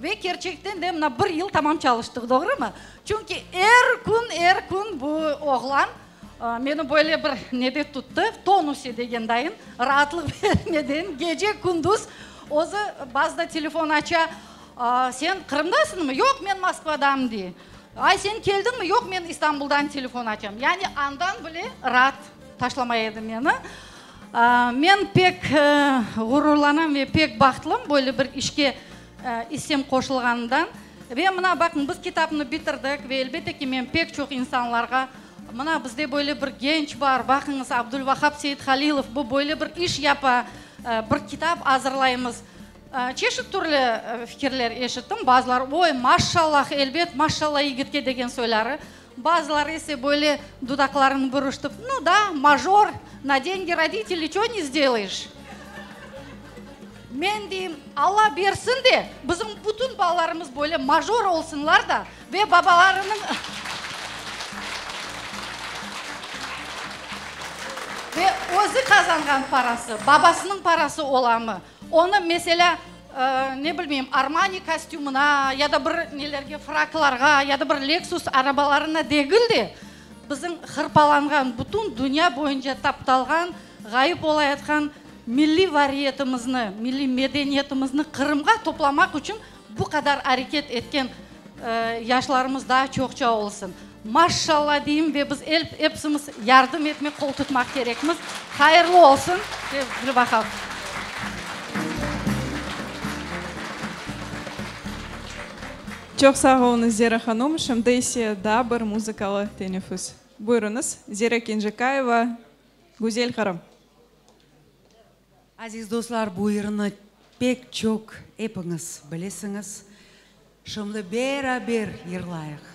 Ve gerçekten de bir yıl tamam çalıştık, doğru mu? Çünkü her gün bu oğlan beni böyle bir nede tuttu, tonusu degendayın, rahatlık vermeden gece gündüz ozu bazda telefon aça, sen Kırım'dasın mı? Yok, ben Moskva'dam diye. Ay sen geldin mi? Yok, ben İstanbul'dan telefon açam. Yani andan bile rahat taşlamaydı beni. Men pek gururlanam ve pek baxtılım böyle bir işke isem koşulganından. Ve mına bakın biz kitabını bitirdik ve elbette ki men pek çok insanlarga mına bizde böyle bir genç var. Bakınız Abdulvahab Seyithalilov bu böyle bir iş yapa bir kitap hazırlayımız. Çeşit türlü fikirler eşittim. Bazıları oy maşallah elbet maşallah yigitke degen söyleri. Bazıları ise böyle dudaklarını buruştup ну да, мажор, на деньги родителей что не сделаешь? Men diyeyim Allah versin de bizim bütün bağlarımız böyle major olsunlar da ve babalarının ve özü kazangan parası, babasının parası olamı. Onu mesela ne bileyim Armani kostümüne ya da bir nelerge fraklarga ya da bir Lexus arabalarına degildi. Bizim hırpalangan bütün dünya boyunca taptalgan, gayip olayatkan milli variyetimizni, milli medeniyetimizni Kırımga toplamak için bu kadar hareket etken yaşlarımız daha çokça olsun. Maşallah diyeyim ve biz hepsimiz yardım etmek, kol tutmak gerekmiz. Hayırlı olsun. Bir bakalım. Çok sağ olun Zehra Hanım. Şimdi ise daha bir muzikalı teneffüs. Buyurunuz. Zehra Kenjikayeva, Güzel Harım. Aziz dostlar, bu yırını pek çok hepiniz bilesiniz. Şimdi beraber yırlayık.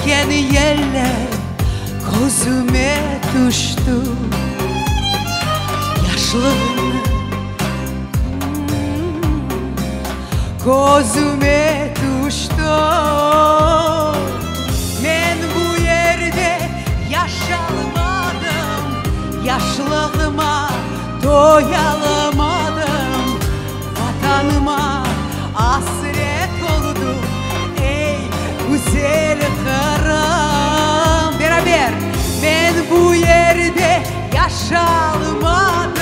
esken yeller gözüme düştü. Yaşlılığını gözüme düştü. Ben bu yerde yaşalmadım, yaşlılığıma doyalamadım. Vatanıma hasret oldum, ey güzel Kırım. Beraber. Ben bu yerde yaşalmadım,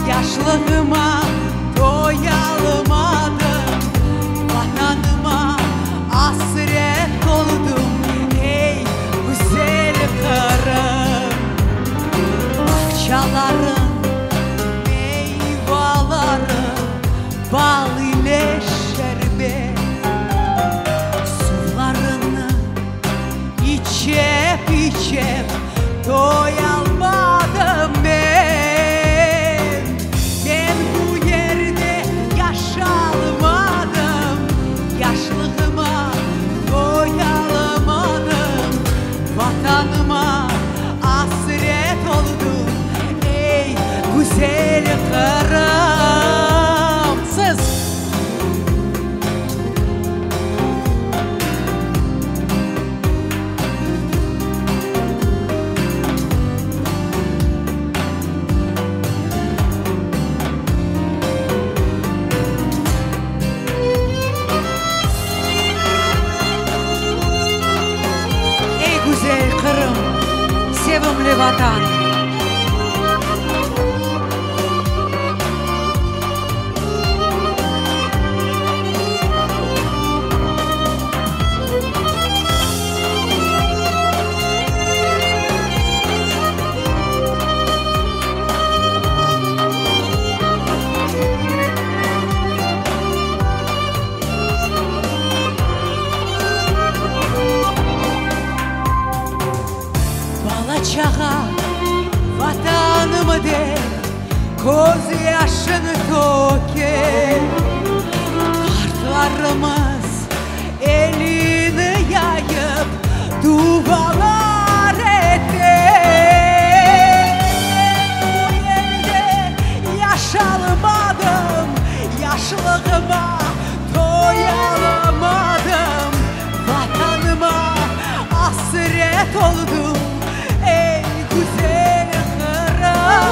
yaşlılığıma doyalamadım. Vatanıma hasret oldum, ey güzel Kırım. Bahçelerin meyveleri bal ile şerbet, sularını içip içip doyalmadım ben. Ben bu yerde yaşalmadım, yaşlılığıma doyalamadım. Vatanıma hasret oldum, ey güzel Kırım. Siz Kırım, sevimli vatan. Çağa vatanımı de göz yaşını döke. Kartlarımız elini yayıp dualar etti. Bu yerde yaşalmadım, yaşlılığıma doyalamadım. Vatanıma hasret oldum, ey güzel Kırım.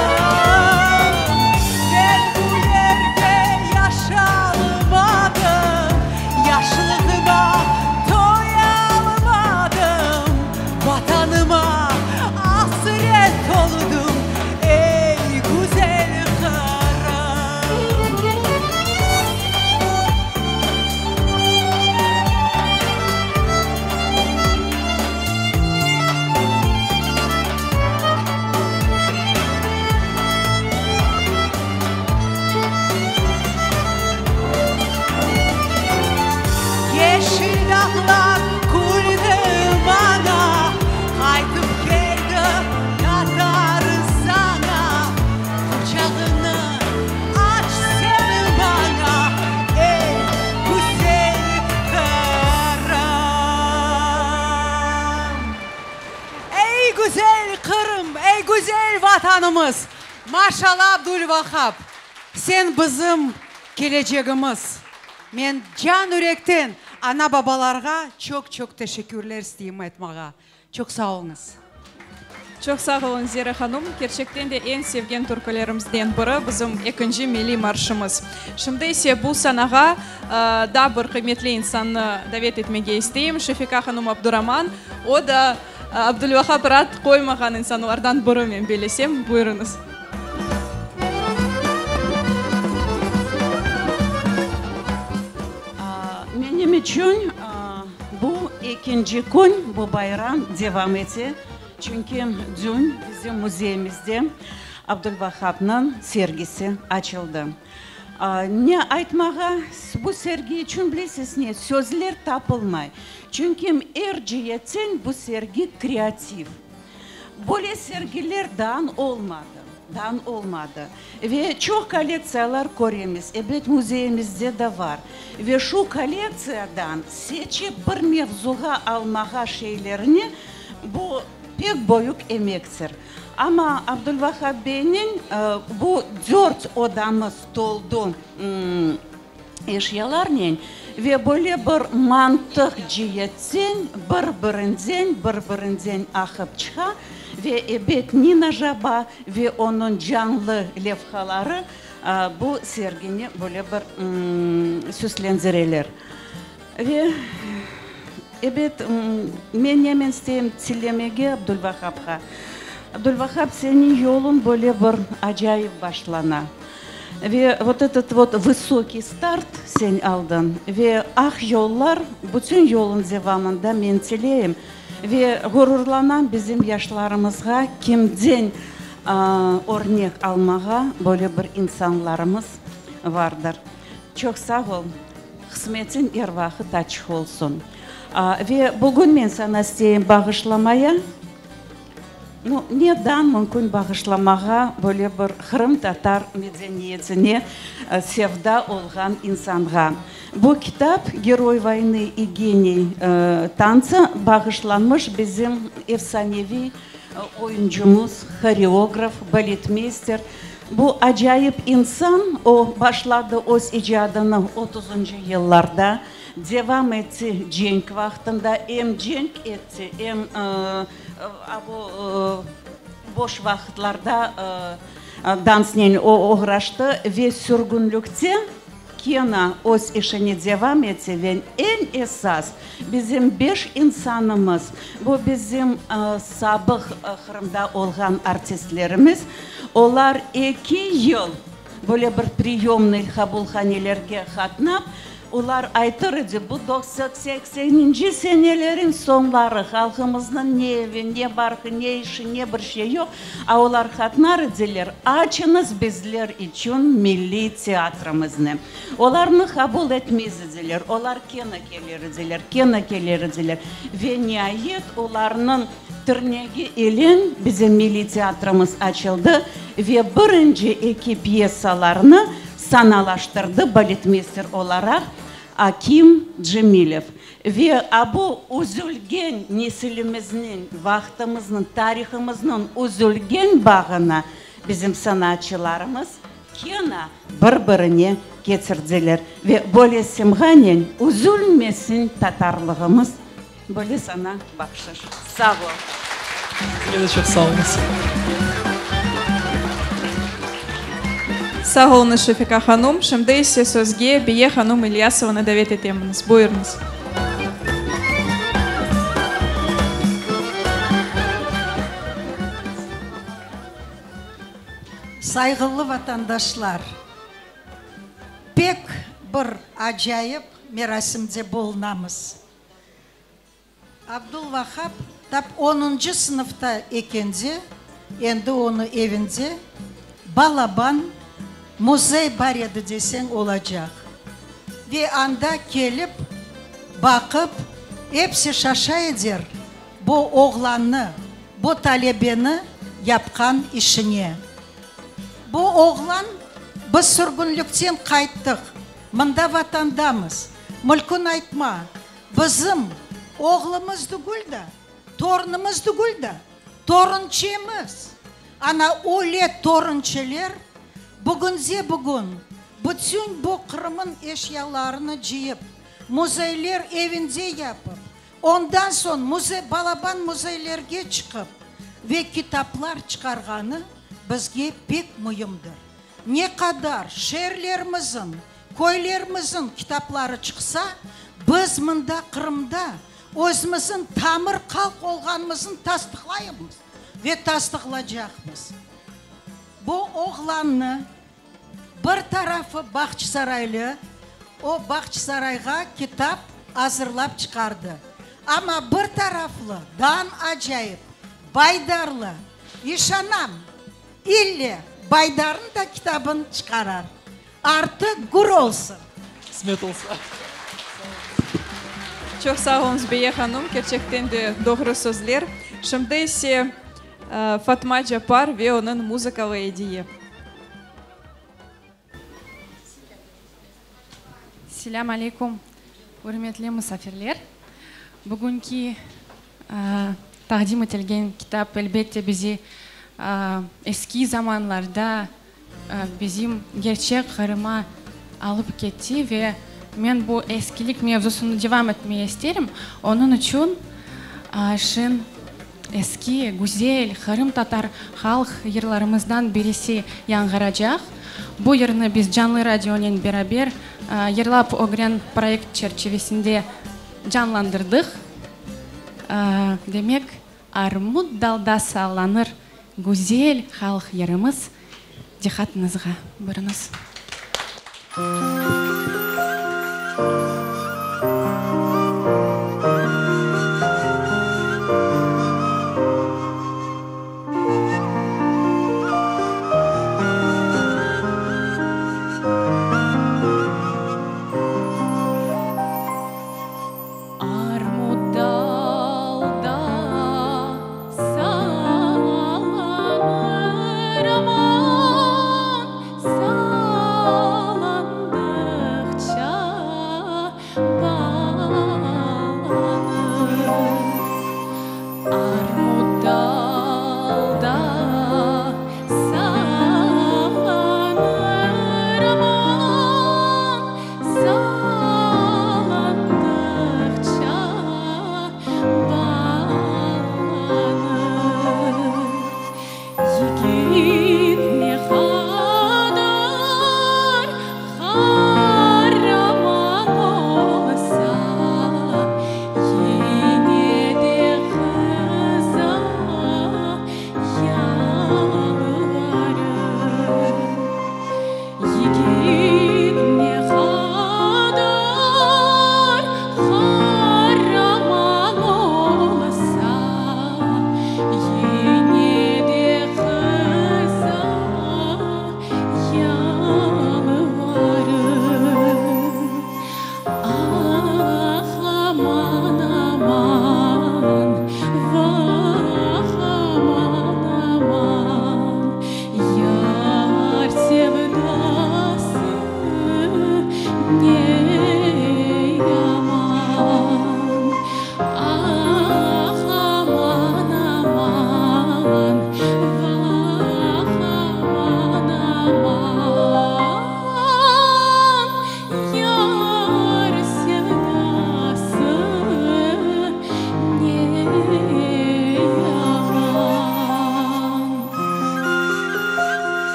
Ben bu yerde yaşalmadım, yaşlılığıma doyalmadım. Vatanıma hasret oldum, ey güzel Kırım. Yeşil dağlar kurdu bana, kaytıp geldim Tatar sana. Kucağını aç sen bana, ey güzel Kırım. Ey güzel Kırım, ey güzel vatanımız. Maşallah Abdülvahap, sen bizim geleceğimiz. Men can yürekten ana babalarga çok teşekkürler isteyim etmeye. Çok sağ olunuz. Çok sağ olun Zira Hanım. Gerçekten de en sevgen türkülerimizden biri bizim ikinci milli marşımız. Şimdi ise bu sanağa da bir kıymetli insanı davet etmeye isteyim. Şefika Hanım Abdurrahman. O da Abdülvahap Rat koymagan insanlardan biri men bilesem. Buyurunuz. Benim için bu ikinci gün bu bayram devam etti. Çünkü dün bizim müzeyimizde Abdülvahap'ın sergisi açıldı. Ne aytmağa bu sergi için bilirsiniz ne? Sözler tapılmay. Çünkü erciyetin bu sergi kreatif. Böyle sergilerden olmadı. дан olmadı. Ve çok kolleksiyalar koyuyoruz. Evet muzeyimizde de var. Ve şu kolleksiyadan seçip bir mevzuğa almağa şeylerini bu pek büyük emektir. Ama Abdülvahap Bey'in bu 4 odamız doldu eşyalarla ve böyle bir mantık cihetten birbirinden akıp çıka ve evet Nina Jaba ve onun canlı levhaları bu sergini böyle bir süslendirirler. Ve evet ben hemen isteyim söylemeye Abdülvahap'a. Abdülvahap senin yolun böyle bir acayip başlana. Ve вот этот вот высокий старт sen aldın ve yollar bütün yolun devamında men tileyim ve gururlanan bizim yaşlarımızga kimden örnek almağa böyle bir insanlarımız vardır. Çok sağ ol. Kısmetin ervahı açık olsun. Ve bugün men sana isteyim bağışlamaya. Neden mümkün bağışlamağa böyle bir Kırım Tatar medeniyetine sevda olan insanğa. Bu kitap Geroy Vayны и Гений Tansı bağışlanmış bizim efsanevi oyuncumuz, koreograf, baletmeister. Bu acayip insan o başladı öz icadını 30. yıllarda. Devam etti cenk vaktinde, hem cenk etti hem boş vakitlarda dansla uğraştı ve sürgünlükte kena öz işini devam etti ve en esas bizim 5 insanımız, bu bizim sabık Kırım'da olan artistlerimiz, onlar 2 yıl böyle bir priyomlu kabulhanelerge katnap, Ular aytırıcı bu 90-80. senelerin sonları halkımızın ne evi, ne barkı, ne işi, ne bir şey yok. A ular katnarıcılar, açınız bizler için milli tiyatrımızı. Olarını kabul etmezdiler, olar kena keleridiler. Ve nihayet ularının tırnağı ile bizim milli tiyatrımız açıldı ve birinci iki piyesalarını sanalaştırdı baletmeister olarak Akim Cemilev. Ve bu üzülgen nesilimizin, vaktimizin, tarihimizin üzülgen bağına bizim sanatçılarımız kena birbirine getirdiler. Ve böyle simganen üzülmesin Tatarlığımız. Böyle sana bakışır. Sağ ol. Size de çok sağ olun. Sağ olun Şefika Hanım. Şimdi ise sözge Biye Hanım İlyasova'na davet edeminiz. Buyurunuz. Saygılı vatandaşlar, pek bir acayip merasimde bulunamız. Abdülvahap tap 10. sınıfta ekendi, endi onu evinde balaban muzey var edi desen olacak. Ve anda gelip bakıp hepsi şaşa eder bu oğlanı, bu talebeni yapkan işine. Bu oğlan biz sürgünlükten kayttık. Mında vatandamız. Mülkün aytma. Bizim oğlumuz değil de, torunumuz değil de, torunçemiz. Ana öyle torunçeler bugün bütün bu Kırım'ın eşyalarını ciyip, muzeyler evinde yapıp, ondan sonra balaban muzeylerge çıkıp ve kitaplar çıkarganı bizge pek mühimdir. Ne kadar şehirlerimizin, koylarımızın kitapları çıksa, biz mında Kırım'da özümüzün tamir kalk olganımızın tasdıklayımız ve tasdıklayacağımız. Bu oğlanı bir tarafı Bahçesaraylı, o Bahçesaray'a kitap hazırlap çıkardı. Ama bir taraflı, dan acayip, Baydarlı, yaşanam, ille Baydar'ın da kitabını çıkarar. Artık gur olsun. Kısmet olsa. Çok sağ olun Biye Hanım. Gerçekten de doğru sözler. Şimdi ise Фатма Джапар ve onun музыкалы идеи. Селям алейкум, урметли мусафирлер. Бүгінгі тақдим етілген кітап әлбетте бізде eski zamanlarda bizim gerçek Kırım'a alıp gitti ve ben bu eskilik mevzusunu devam etmeye isterim. Onun için şın eski, güzel, Kırım Tatar halk yerlerimizden birisi yankıracak. Bu yerini biz canlı radyo'nun beraber Yerlap Ogren proyekt çerçevesinde canlandırdık. Demek armut dalda sallanır güzel halk yerimiz. Dikkatinize buyurunuz.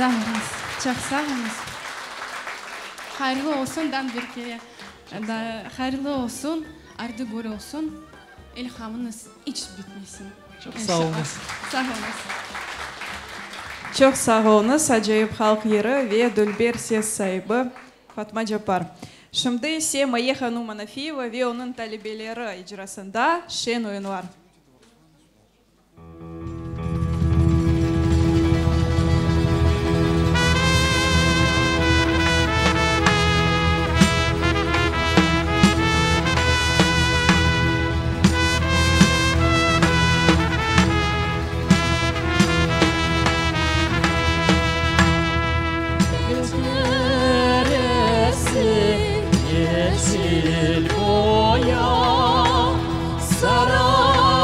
Sağ olunuz. Çok sağ olunuz. Hayırlı olsun Danberk'e. Hayırlı olsun, ardı gör olsun. İlhamınız hiç bitmesin. Çok sağ olunuz. Sağ olunuz. Çok sağ olunuz. Acayip halk yeri ve Dülber ses sahibi Fatma Japar. Şimdi Sema Yeha Numanafieva ve onun talebeleri icrasında şen oyun var. Yeşil boya saray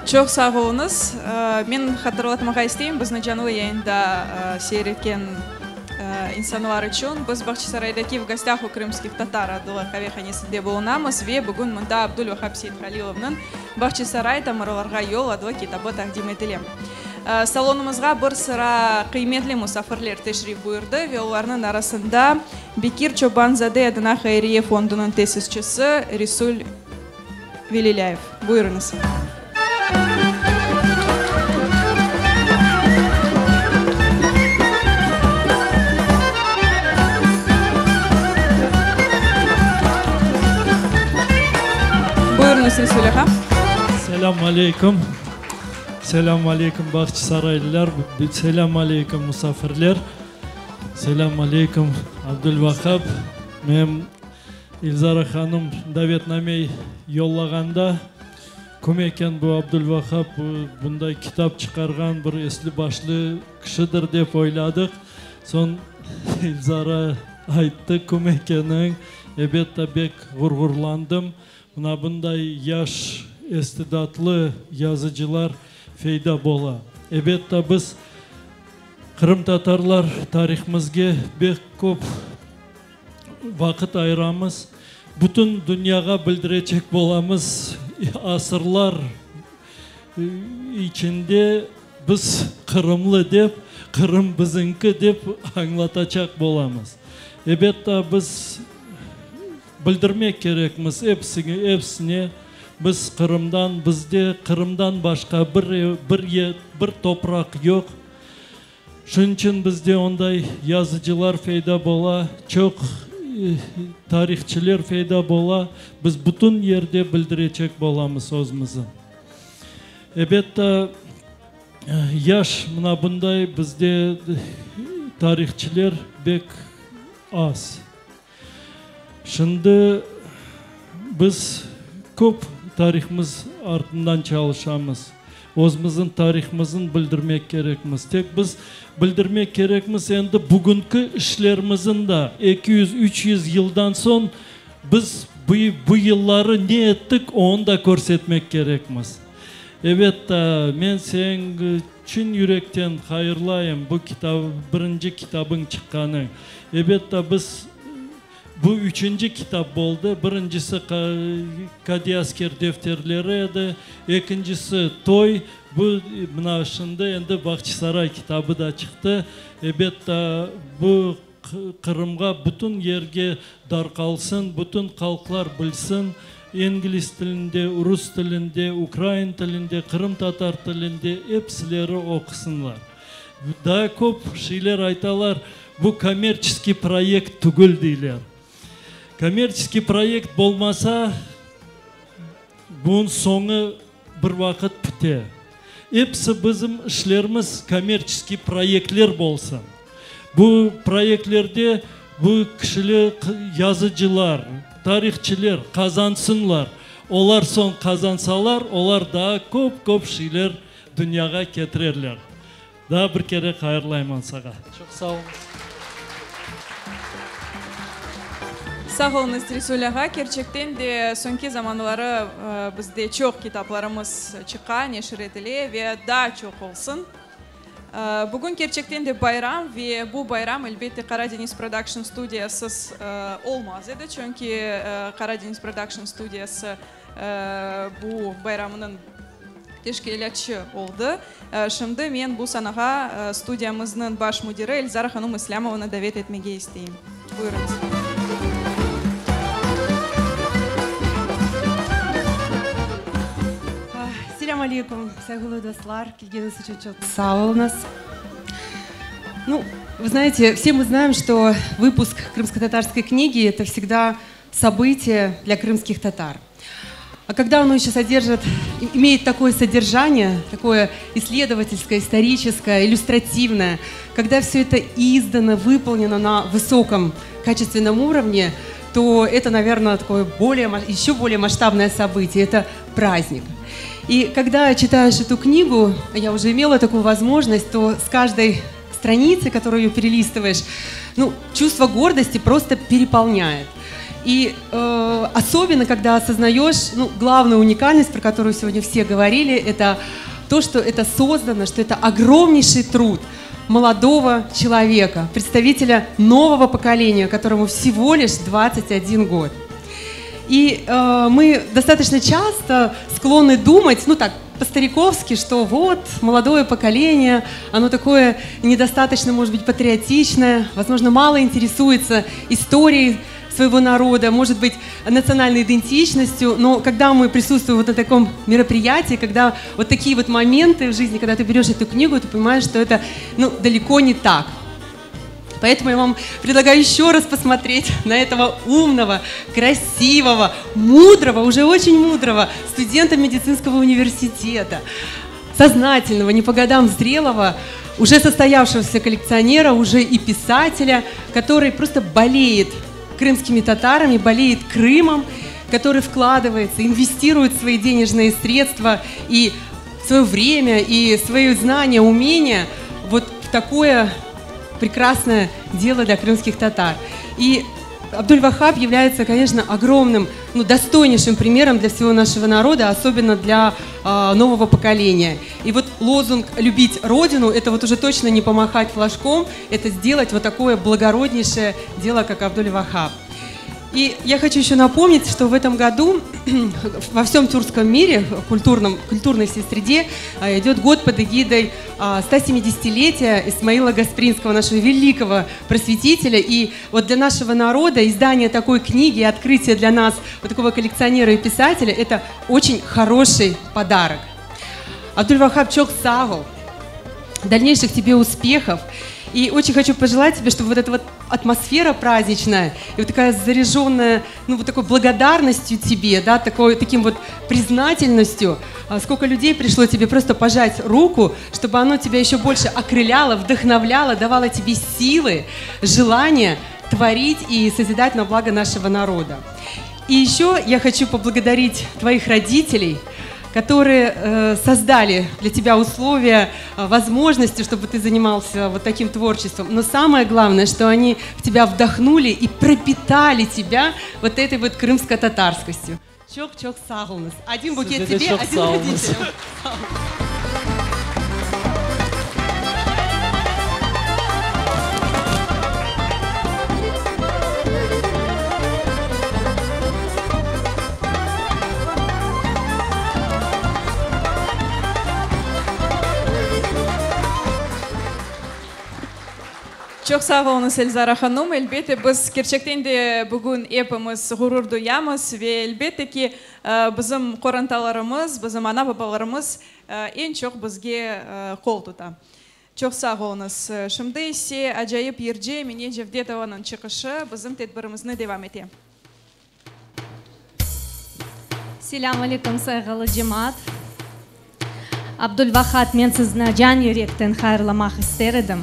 Çok sağ olunuz. Men hatırlatmağa isteyim, bizni canlı yayında seyretken insanlar için biz Бахчисарайдagi в гостях у крымских татар adlı кавеханесінде болунамыз ve бүгін мында Абдулвахап Сейітхалиловның Бахчисарай тамырларға yol adlı kitabı taqdim etilем. Salonumuzga bir sıra kıymetli misafirler teşrif buyurdu ve onların arasında Bekir Çobanzade adına Hayriye Fondu'nun tesisçisi Resul Velilayev. Buyurunuz. Buyurunuz Resul Ağa. Selamun Aleyküm. Selamun Aleyküm Бахчисарайлар. Selamun Aleyküm misafirler. Selamun Aleyküm Abdulvahab. Мен Илзара ханым davetname yollaganda кім екен bu Abdulvahab bunday kitap çıkargan bir esli başlı kişidir dep oyladık. Son Ilzara aytты kім ekenin. Ebette bek gurgurlandım. Buna bunday yaş istidatlı yazıcılar feyda bola. Ebette biz Kırım Tatarlar tarihimizge bek köp vakit ayıramız. Bütün dünyaya bildirecek bolamız. Asırlar içinde biz Kırımlı dep, Kırım bizinki dep anlatacak bolamız. Ebette biz bildirmek gerekmiz hepsine. Biz Kırım'dan, bizde Kırım'dan başka bir toprak yok. Şunun için bizde onday yazıcılar feyda bola, çok tarihçiler feyda bola. Biz bütün yerde bildirecek bolamız sözümüzü. Elbette yaş mına bunday bizde tarihçiler bek az. Şimdi biz köp tarihimiz ardından çalışamız. Özümüzün tarihimizin bildirmek gerekmiz. Tek biz bildirmek gerekmiz endi bugünkü işlerimizin de 200-300 yıldan son biz bu yılları ne ettik onu da görsetmek gerekmiz. Evet men sen çün yürekten hayırlayım bu kitabı birinci kitabın çıkanı. Evet biz bu üçüncü kitap oldu. Birincisi Kadi Asker defterleri edi. İkincisi Toy. Bu mına şimdi endi Бахчисарай kitabı da çıktı. Elbette bu Kırım'a bütün yerge dar kalsın, bütün halklar bilsin. İngiliz dilinde, Rus dilinde, Ukrayn dilinde, Kırım Tatar dilinde hepsileri okusunlar. Daha köp şeyler aytalar. Bu kommerческий proyekt tugul deyler. Kommerческий proyekt bolmasa bunun sonu bir vakit biter. Hepsi bizim işlerimiz kommerческий proyektler bolsun. Bu proyektlerde bu kişiler yazıcılar, tarihçiler kazansınlar. Onlar son kazansalar, onlar daha köp şeyler dünyaya getirirler. Daha bir kere hayırlayman sana. Çok sağ olun. Sağ olunuz Resul Ağa. Gerçekten de sonki zamanları bizde çok kitaplarımız çıkan, neşir edili ve daha çok olsun. Bugün gerçekten de bayram ve bu bayram elbette Karadeniz Production Studios'sız olmaz idi. Çünkü Karadeniz Production Studios bu bayramının teşkilatçı oldu. Şimdi men bu sanağa stüdyamızın baş müdiri Elzara Hanım İslamova'na davet etmeye isteyim. Buyurunuz. Ассаляму алейкум, сәйгулы достар, келгеніңіз үшін çok sağ olunuz. Ну, вы знаете, все мы знаем, что выпуск крымско-татарской книги – это всегда событие для крымских татар. А когда оно еще имеет такое содержание, такое исследовательское, историческое, иллюстративное, когда все это издано, выполнено на высоком качественном уровне, то это, наверное, такое еще более масштабное событие, это праздник. И когда читаешь эту книгу, я уже имела такую возможность, то с каждой страницы, которую перелистываешь, ну, чувство гордости просто переполняет. И особенно, когда осознаешь, ну, главную уникальность, про которую сегодня все говорили, это то, что это создано, что это огромнейший труд молодого человека, представителя нового поколения, которому всего лишь 21 год. И мы достаточно часто склонны думать, ну так, по-стариковски, что вот молодое поколение, оно такое недостаточно, может быть, патриотичное, возможно, мало интересуется историей своего народа, может быть, национальной идентичностью, но когда мы присутствуем вот на таком мероприятии, когда вот такие вот моменты в жизни, когда ты берешь эту книгу, ты понимаешь, что это, ну, далеко не так. Поэтому я вам предлагаю еще раз посмотреть на этого умного, красивого, мудрого, уже очень мудрого студента медицинского университета, сознательного, не по годам зрелого, уже состоявшегося коллекционера, уже и писателя, который просто болеет крымскими татарами, болеет Крымом, который вкладывается, инвестирует свои денежные средства и свое время, и свои знания, умения вот в такое прекрасное дело для крымских татар. И Абдуль-Вахаб является, конечно, огромным, ну, достойнейшим примером для всего нашего народа, особенно для нового поколения. И вот лозунг «любить Родину» — это вот уже точно не помахать флажком, это сделать вот такое благороднейшее дело, как Абдуль-Вахаб. И я хочу еще напомнить, что в этом году во всем тюркском мире, культурной всей среде, идет год под эгидой 170-летия Исмаила Гаспринского, нашего великого просветителя. И вот для нашего народа издание такой книги, открытие для нас вот такого коллекционера и писателя — это очень хороший подарок. Абдуль-Вахаб чок сагыл, дальнейших тебе успехов. И очень хочу пожелать тебе, чтобы вот эта вот атмосфера праздничная и вот такая заряженная, ну, вот такой благодарностью тебе, да, таким вот признательностью, сколько людей пришло тебе просто пожать руку, чтобы оно тебя еще больше окрыляло, вдохновляло, давало тебе силы, желание творить и созидать на благо нашего народа. И еще я хочу поблагодарить твоих родителей, которые создали для тебя условия, возможности, чтобы ты занимался вот таким творчеством. Но самое главное, что они в тебя вдохнули и пропитали тебя вот этой вот крымско-татарскостью. Чок-чок сагылныз. Один букет тебе, один родителям. Çok sağ olunuz Elzara Hanım. Elbette biz gerçekten de bugün hepimiz gurur duyamız ve elbette ki bizim korantalarımız, bizim ana babalarımız en çok bizge kol tuta. Çok sağ olunuz. Şimdi ise acayip yerce Mine Cevdetovanın çıkışı bizim tedbirimizni devam edelim. Selamun aleyküm saygılı cemaat. Abdulvahab, men sizni can yürekten xayrlamak isterdim.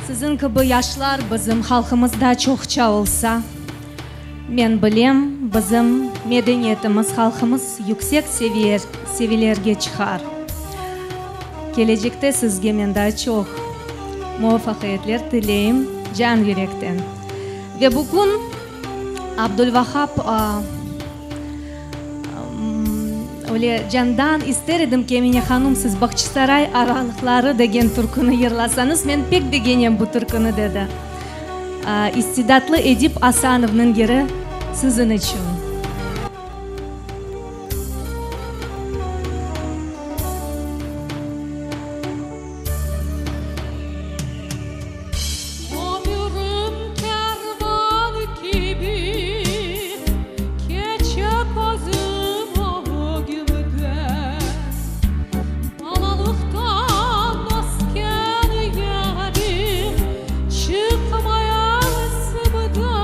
Sizin gibi yaşlar bizim halkımızda çokça olsa, men bilem bizim medeniyetimiz, halkımız yüksek seviyelerge çıkar. Gelecekte sizge men daha çok muvaffakiyetler dileyim can yürekten. Ve bugün Abdulvahab öyle candan isterdim ki Emine Hanım siz Bahçesaray aralıkları degen türkünü yırlasanız men pek degenem bu türkünü dedi. İstidatlı Edip Asanov'nun yeri sizin için. Çıkmayasın da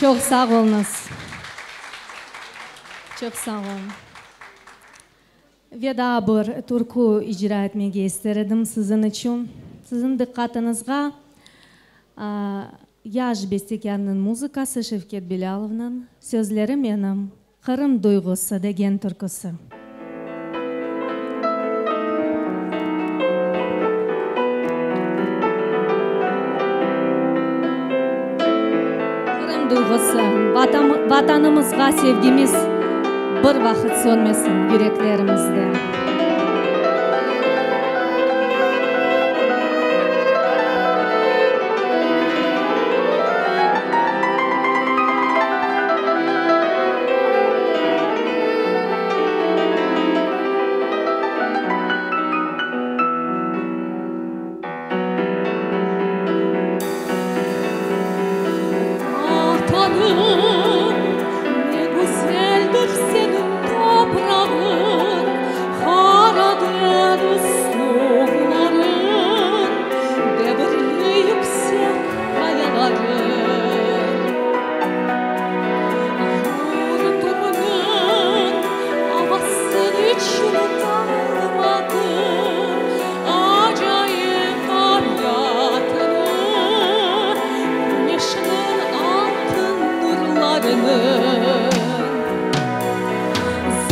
Çok sağ olunuz. Çok sağ olun. Ve daha bir türkü icra etmeyi istedim sizin için. Sizin dikkatinizge yaş bestekarının muzikası Şevket Bilalov'nın, sözleri benim Kırım Duygusu degen türküsü. Kırım Duygusu, vatanımızga sevgimiz bir vakit sönmesin yüreklerimizde.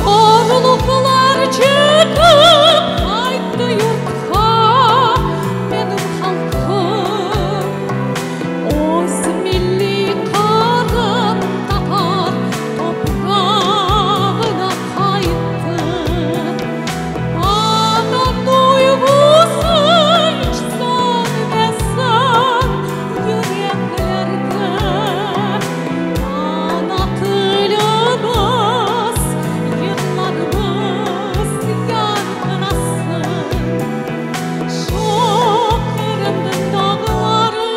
Zorluklar çıkıp kaydı yurtta benim halkım. Öz milli karım Tatar toprağına kaydı. Adam duygusu hiç sönmesin yüreklerde. Anlatılmaz yıllarımız yankılasın. Şu Kırım'ın dağları,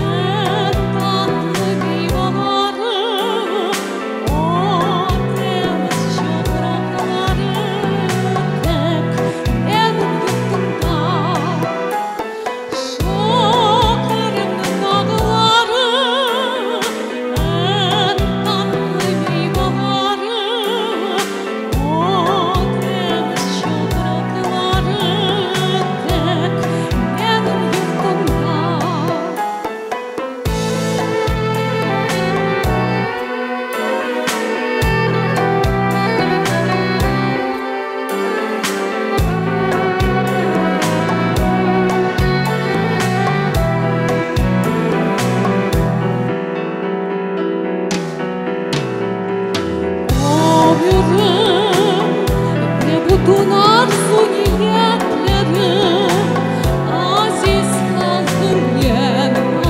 en tatlı meyveleri, o temiz şofrakları tek benim yurtumda. Şu Kırım'ın dağları, en tatlı meyveleri, o temiz şofrakları tek benim yurtumda. Ömrüm ve bütün arzu niyetlerim aziz kalsın yanıma.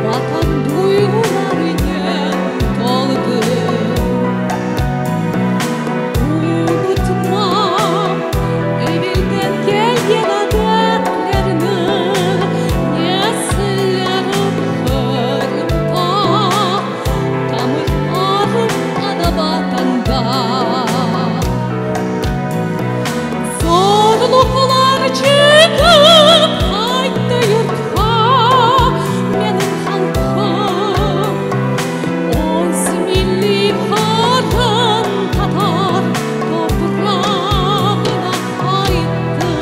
Vatan duygularıyla doldu. Unutmam evvelden gelgen adetlerini, nesillerim Kırım'da, tamırlarım ana vatanda. Zorluklar çıkıp kaydı yurtta benim halkım. Öz milli karım Tatar toprağına kaydı.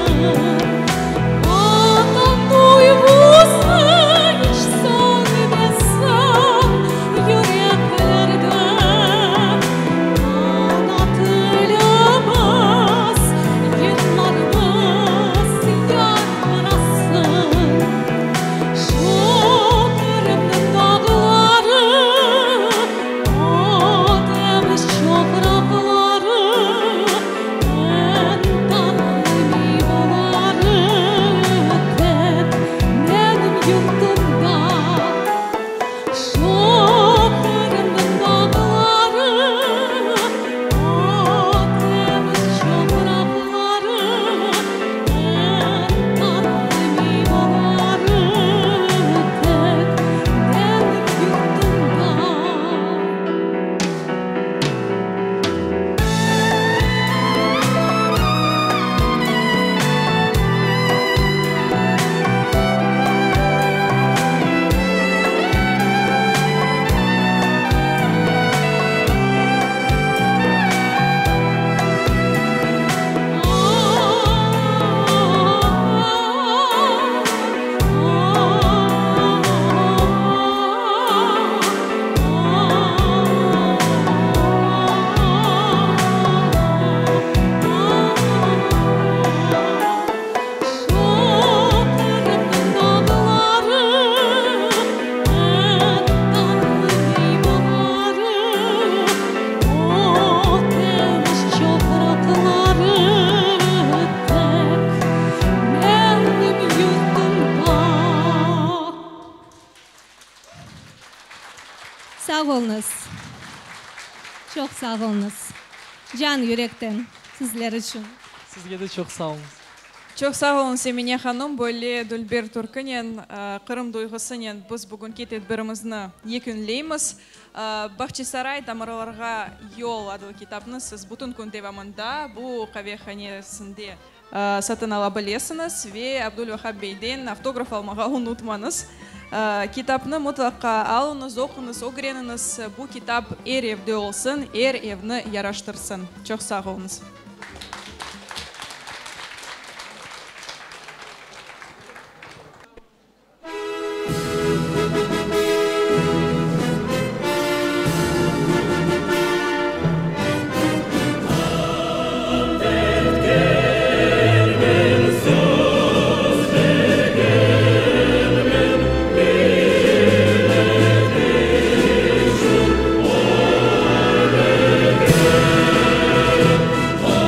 Vatan duygusu hiç sönmesin yüreklerde. Çok sağ olunuz. Can yürekten sizler için. Sizге de çok sağ olun. Çok sağ olun Семене ханым, бөле Дүлбер Түркінен, Қырым дойғысынен біз бүгін кетет бірімізні екінлейміз. Бахчисарай тамырларға yol adlı kitabını siz bütün gün devamında bu kahvehanesinde satın alabilirsiniz ve Abdülvahap Bey'den автограф almağı unutmanız. Kitabını mutlaka alınız, okunuz, öğreniniz. Bu kitap evde olsun, evini yaraştırsın. Çok sağ olunuz. Oh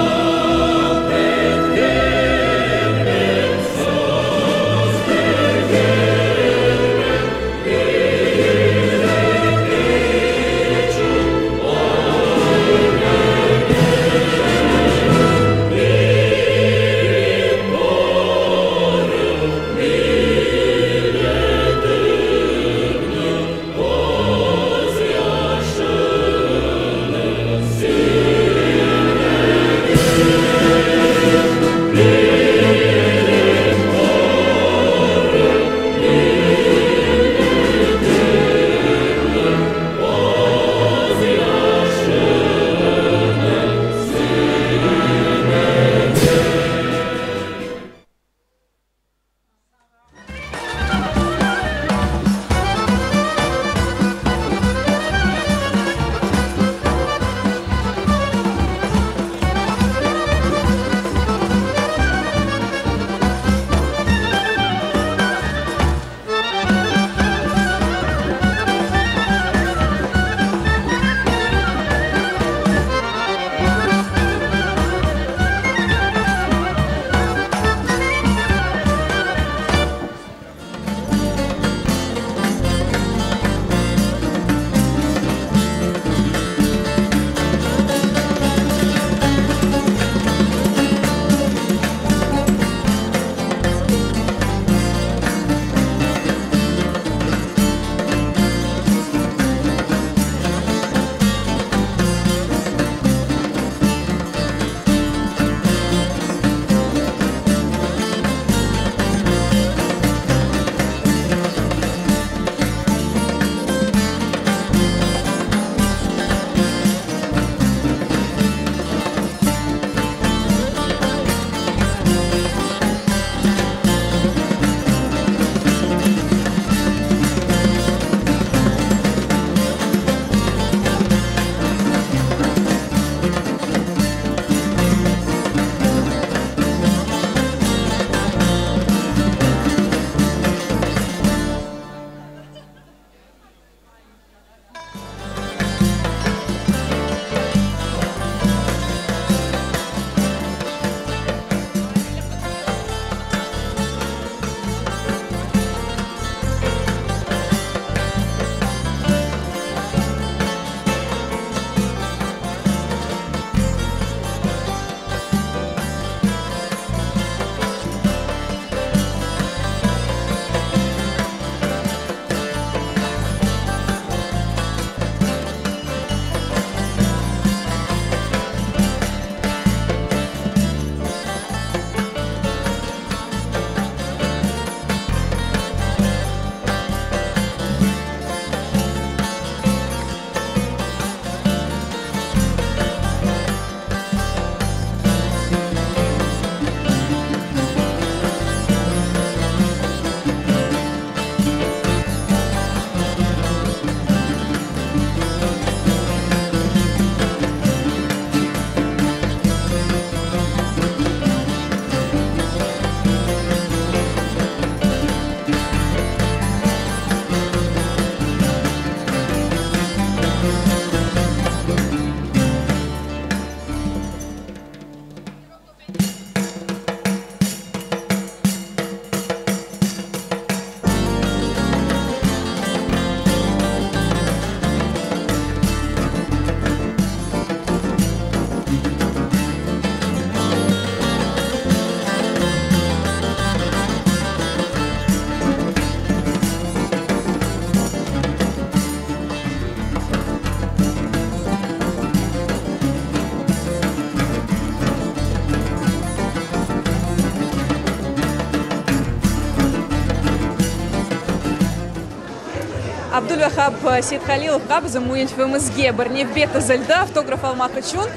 Абдулвахаб Сейтхалиловга біздің муенчвімізге бір невбет үзілді автограф алмақ үшін.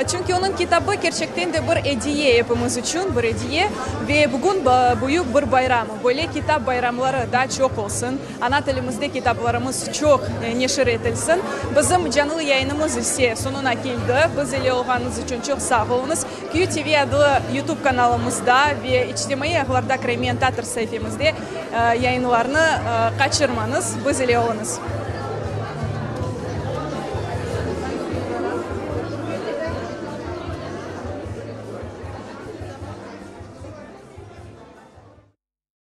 Чүнки оның китабы керчектен де бір идея епіміз үшін, бір идея. Ве бүгін бұйық бір байрамы. Бөле китап байрамлары да чоқ олсын. Ана тілімізде китапларымыз чоқ нешір етілсін. Біздің жаңылы яйнымыз есе сонына келді. Біз еле олғаныңыз үшін чоқ сақ олыңыз. QTV адылы YouTube каналымызда ве ичтемайы ағыларда комментатор сайфемізде яйныларны қачырмаңыз. Біз еле олыңыз.